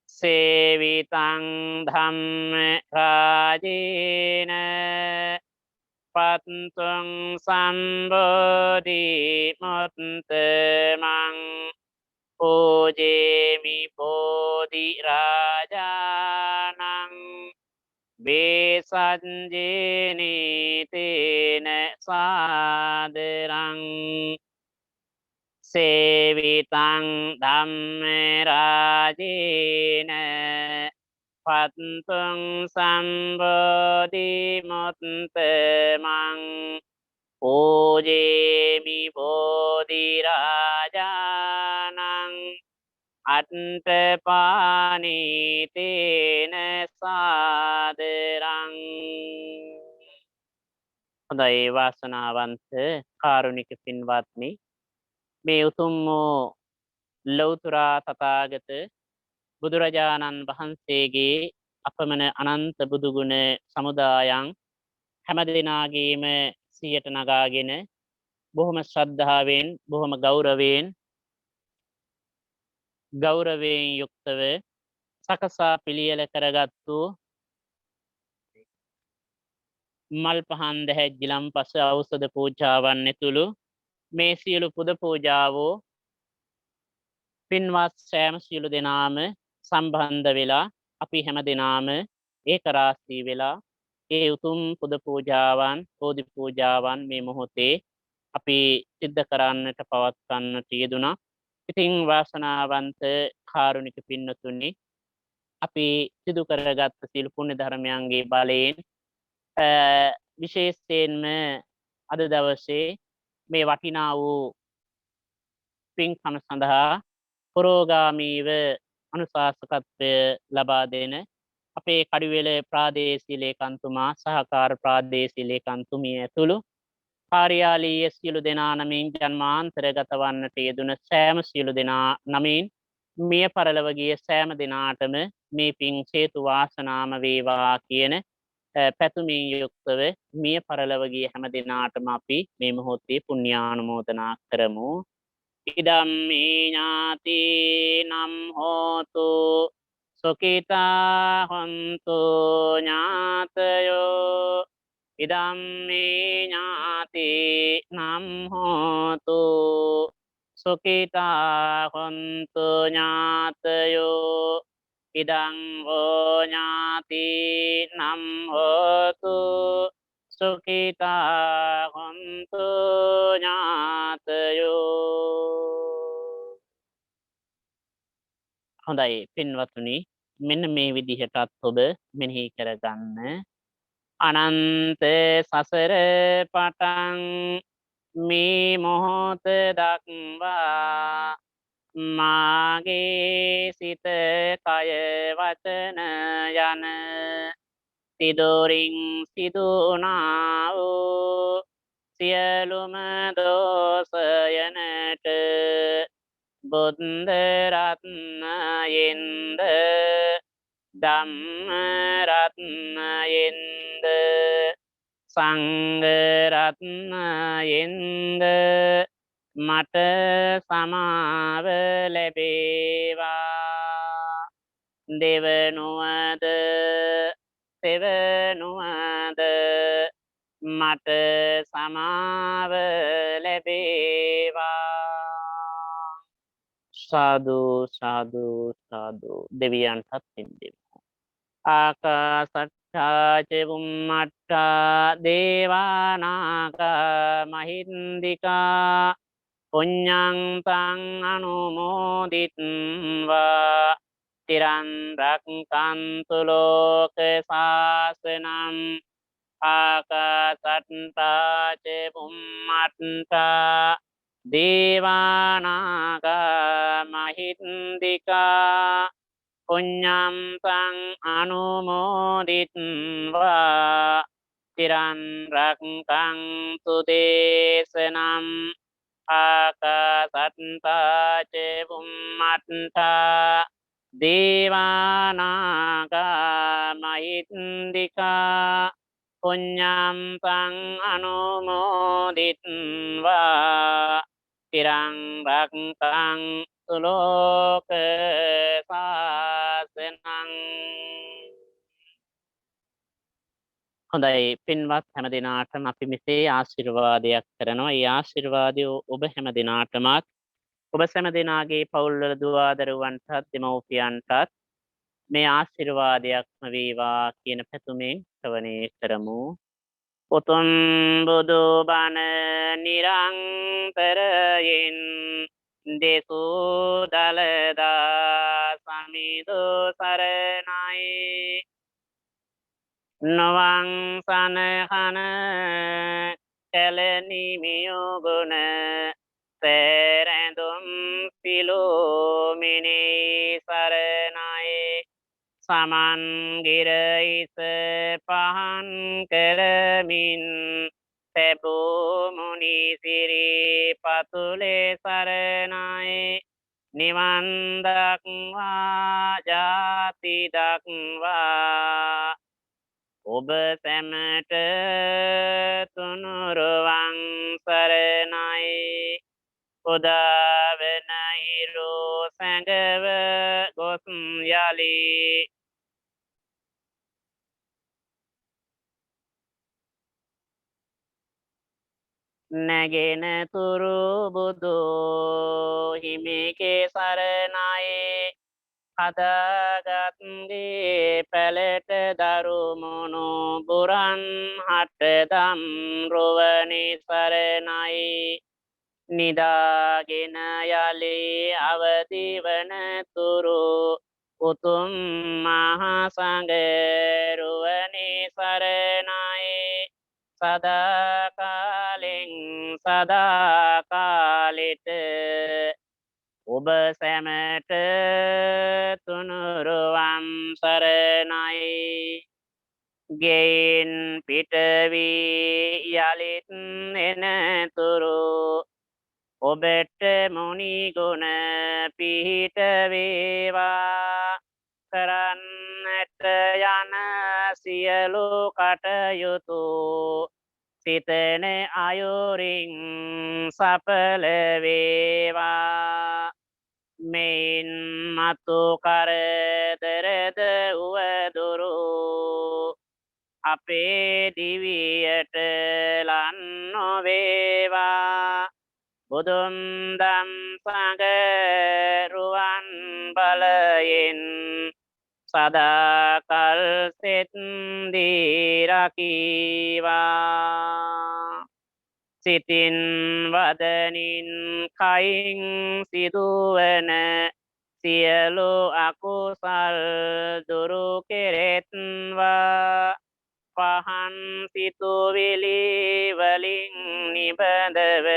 සේවිතං ධම්ම රාජේන පත්තුං සම්බෝධි මුත්තමං පූජේමි බෝධි රාජානං වේසංජේනේතේන සාදරං සේවිතං ධම්ම රාජේන පත්තුං සම්බෝධි මුත්තමං පූජේමි බෝධි රාජානං අට්ඨපානීතේන සාදරං. හොඳයි වාසනාවන්ත කාරුණික පින්වත්නි, මේ උතුම් වූ ලෞතුරා තථාගත බුදුරජාණන් වහන්සේගේ අපමණ අනන්ත බුදුගුණ සමුදායන් හැම දෙනාගේම සියයට නගාගෙන බොහොම ශ්‍රද්ධාවෙන් බොහොම ගෞරවයෙන් යුක්තව සකසා පිළියෙල කරගත්තු මල් පහන් දැහැජ්ජිලම් පස ඖෂධ පූජාවන් ඇතුළු මේ සියලු පුද පූජාවෝ පින්වත් සෑම සියලු දෙනාම සම්බන්ධ වෙලා අපි හැම දෙනාම ඒක රාශී වෙලා ඒ උතුම් පුද පූජාවන් බෝධි පූජාවන් මේ මොහොතේ අපි සිද්ධ කරන්නට පවත්වන්නට යෙදුණා. ඉතින් වාසනාවන්ත කාරුණික පින්නතුනි, අපි සිදු කරගත් සියලු පුණ්‍ය ධර්මයන්ගේ බලයෙන් විශේෂයෙන්ම අද දවසේ මේ වටිනා වූ පින්කම සඳහා පුරෝගාමීව අනුශාසකත්වය ලබා දෙන අපේ කඩුවෙල ප්‍රාදේශීය ලේකම්තුමා සහකාර ප්‍රාදේශීය ලේකම්තුමිය ඇතුළු කාර්යාලීය සියලු දෙනා නමින් ජන්මාන්තරගත වන්නට යෙදුන සෑම සියලු දෙනා නමින් මිය පරලොව ගිය සෑම දෙනාටම මේ පින් හේතු වාසනාම වේවා කියන පැතුමින් යුක්තව මිය පරලොව ගිය හැම දෙනාටම අපි මේ මොහොතේ පුණ්‍යානුමෝදනා කරමු. ඉදම් මේ ඥාති නම් හෝතු සුඛිතා හොන්තු ඥාතයෝ ඉදම්මේ ඥාති නම් හෝතු සුඛිතා හොන්තු ඥාතයෝ ඉදං හෝ ඥාති නම් හෝතු සුඛිතා හොන්තු ඥාතයෝ. හොඳයි පින්වතුනි, මෙන්න මේ විදිහටත් ඔබ මෙනෙහි කරගන්න. අනන්ත සසර පටන් මේ මොහොත දක්වා මාගේ සිත කය වචන යන සිදුරින් සිදුනා වූ සියලුම දෝෂයනට බුද්ධ රත්නයෙන්ද ධම්ම රත්නයෙන්ද සංඝ රත්නයෙන්ද මට සමාව ලැබේවා. දෙවනුවද තෙවනුවද මට සමාව ලැබේවා. සාදු සාදු සාදු. දෙවියන්ටත් පින් දෙමු. ආකාසට්ඨා ච බුම්මට්ඨා දේවානාග මහින්దికා පුඤ්ඤං තං අනුමෝදිත්වා තිරන් රක්ඛන්තු ලෝක සාසනං. ආකාසට්ඨා ච බුම්මට්ඨා දේවානාග මහින්దికා පුඤ්ඤං තං අනුමෝදිත්වා තිරන් රක්ඛන්තු දේශනං. ආකාසට්ඨා ච බුම්මට්ඨා දේවානාග මහින්దికා පුඤ්ඤං තං අනුමෝදිත්වා තිරං රක්ඛන්තු ලෝක සාසනං. හොඳයි පින්වත් හැම දිනාටම අපි මෙසේ ආශිර්වාදයක් කරනවා. ඒ ආශිර්වාදය ඔබ හැම දිනාටමත් ඔබ සෑම දිනාගේ පවුල්වල දුවා දරුවන්ටත් දෙමව්පියන්ටත් මේ ආශිර්වාදයක්ම වේවා කියන පැතුමෙන් ශ්‍රවණය කරමු. උතුම් බුදු බණ නිරන්තරයෙන් දෙසූ දළදා සමිඳු සරණයි. නොවන් සනහන කැලනිමියුගුණ සෑරැඳුම් පිලෝමිනී සරණයි. සමන්ගිරයිස පහන් කරමින් තැබූ මුනිසිරි පතුලේ සරණයි. නිවන් දක්වා ජාති දක්වා ඔබ සැමට තුනුරුවන් සරණයි. උදාවන හිරු සැඟව ගොස් යලි නැගෙන තුරු බුදු හිමිගේ සරණයි. හදාගත්ගේ පැලට දරුමුණු බුරන් හටදම් රුවනි සරණයි. නිදාගෙන යලි අවදිවන තුරු උතුම් මහසඟරුවනි සරණයි. සදාකාලෙන් සදාකාලෙට ඔබ සැමට තුනුරුවම් සරණයි. ගෙයින් පිටවී යළිත් එනතුරු ඔබට මුනිගුණ පිහිට වේවා. කරන්නට යන සියලු කටයුතු සිතන අයුරින් සඵල වේවා. මෙයින් මතු කරදරද උවදුරු අපේ දිවියට ලන් නොවේවා බුදුන් දම් සඟ රුවන් බලයෙන් සදාකල් සෙත් දී රකීවා සිතින් වදනින් කයින් සිදුවන සියලු අකුසල් දුරු කෙරෙත්වා පහන් සිතුවිලි වලින් නිබඳව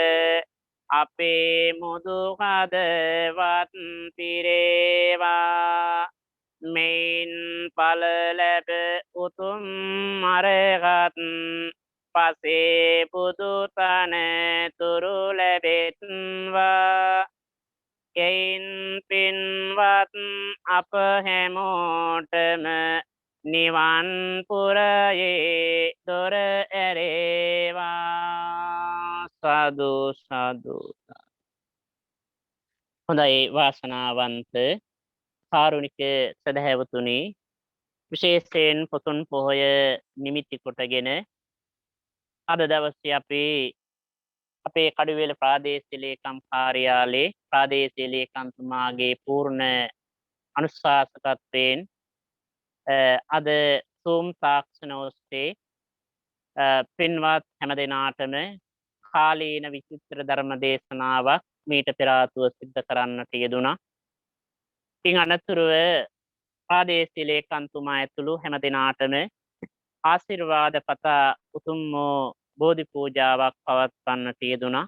අපේ මුදු හදවත් පිරේවා මෙයින් ඵල ලැබ උතුම් අරහත් පසේ බුදු තන තුරු ලැබෙත්වා එයින් පින්වත් අප හැමෝටම නිවන් පුරයේ දොර ඇරේවා සාදු සාදු හොඳයි වාසනාවන්ත කාරුණික සදහැවතුනි විශේෂයෙන් පොසොන් පොහොය නිමිති කොටගෙන අද දවසේ අපි අපේ කඩුවෙල ප්‍රාදේශීය ලේකම් කාර්යාලයේ ප්‍රාදේශීය ලේකම්තුමාගේ පූර්ණ අනුශාසකත්වයෙන් අද සූම් තාක්ෂණ ඔස්සේ පින්වත් හැමදෙනාටම කාලීන විචිත්‍ර ධර්ම දේශනාවක් මීට පෙර ආතුව සිද්ධ කරන්නට යෙදුණා. ඉන් අනතුරුව ප්‍රාදේශීය ලේකම්තුමා ඇතුළු හැමදෙනාටම ආශිර්වාද පතා උතුම් වූ බෝධි පූජාවක් පවත්වන්නට යෙදුණා.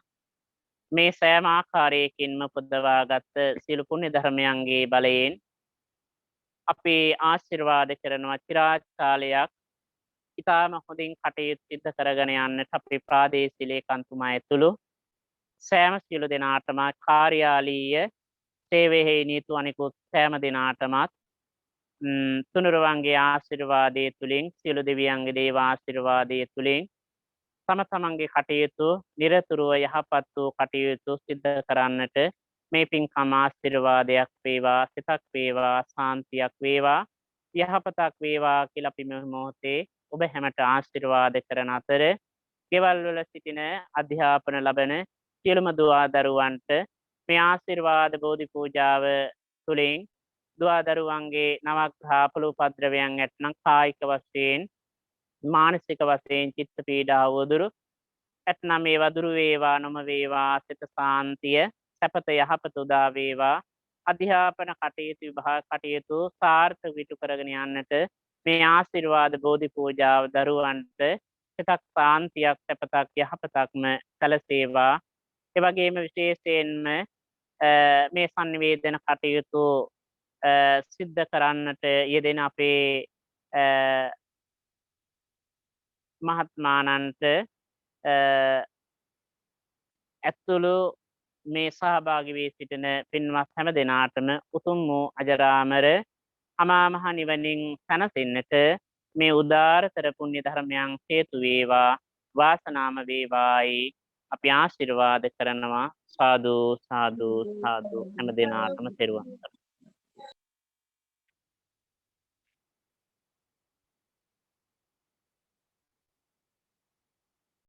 මේ සෑම ආකාරයකින්ම පුදවාගත් සියලු පුණ්‍ය ධර්මයන්ගේ බලයෙන් අපි ආශිර්වාද කරනවා චිරාත් කාලයක් ඉතාම හොඳින් කටයුතු සිදු කරගෙන යන්නට අපේ ප්‍රාදේශීය ලේකම්තුමා ඇතුළු සෑම සියලු දෙනාටම කාර්යාලීය සේවයේ නියුතු අනිකුත් සෑම දෙනාටමත් තුනුරුවන්ගේ ආශිර්වාදයේ තුලින් සියලු දෙවියන්ගේ දේව ආශිර්වාදයේ තුලින් තම තමන්ගේ කටයුතු නිරතුරුව යහපත් වූ කටයුතු සිදු කරන්නට මේ පින්කම ආශිර්වාදයක් වේවා සිතක් වේවා සාන්තියක් වේවා යහපතක් වේවා කියලා අපි මේ මොහොතේ ඔබ හැමට ආශිර්වාද කරන අතර ගෙවල් වල සිටින අධ්‍යාපන ලබන සියලුම දුවා දරුවන්ට මේ ආශිර්වාද බෝධි පූජාව තුලින් දුවා දරුවන්ගේ නවග්‍රහ පොළොපද්‍රවයන් ඇතනම් කායික වශයෙන් මානසික වශයෙන් චිත්ත පීඩා වදුරු ඇතනම් මේවා දුරු වේවා නොම වේවා සිත සාන්තිය සැපත යහපත උදා වේවා අධ්‍යාපන කටයුතු විභාග කටයුතු සාර්ථක විතු කරගෙන යන්නට මේ ආශිර්වාද බෝධි පූජාව දරුවන්ට සිතක් සාන්තියක් සැපතක් යහපතක්ම සැලසේවා. ඒ වගේම විශේෂයෙන්ම මේ සංනිවේදන කටයුතු සිද්ධ කරන්නට යෙදෙන අපේ මහත්මානන්ට ඇතුළු මේ සහභාගී වී සිටින පින්වත් හැම දෙනාටම උතුම් වූ අජරාමර අමා මහ නිවනින් සැනසෙන්නට මේ උදාරතර පුණ්‍ය ධර්මයන් හේතු වේවා වාසනාම වේවායි අපි ආශිර්වාද කරනවා සාදු සාදු සාදු හැම දෙනාටම තෙරුවන් සරණයි.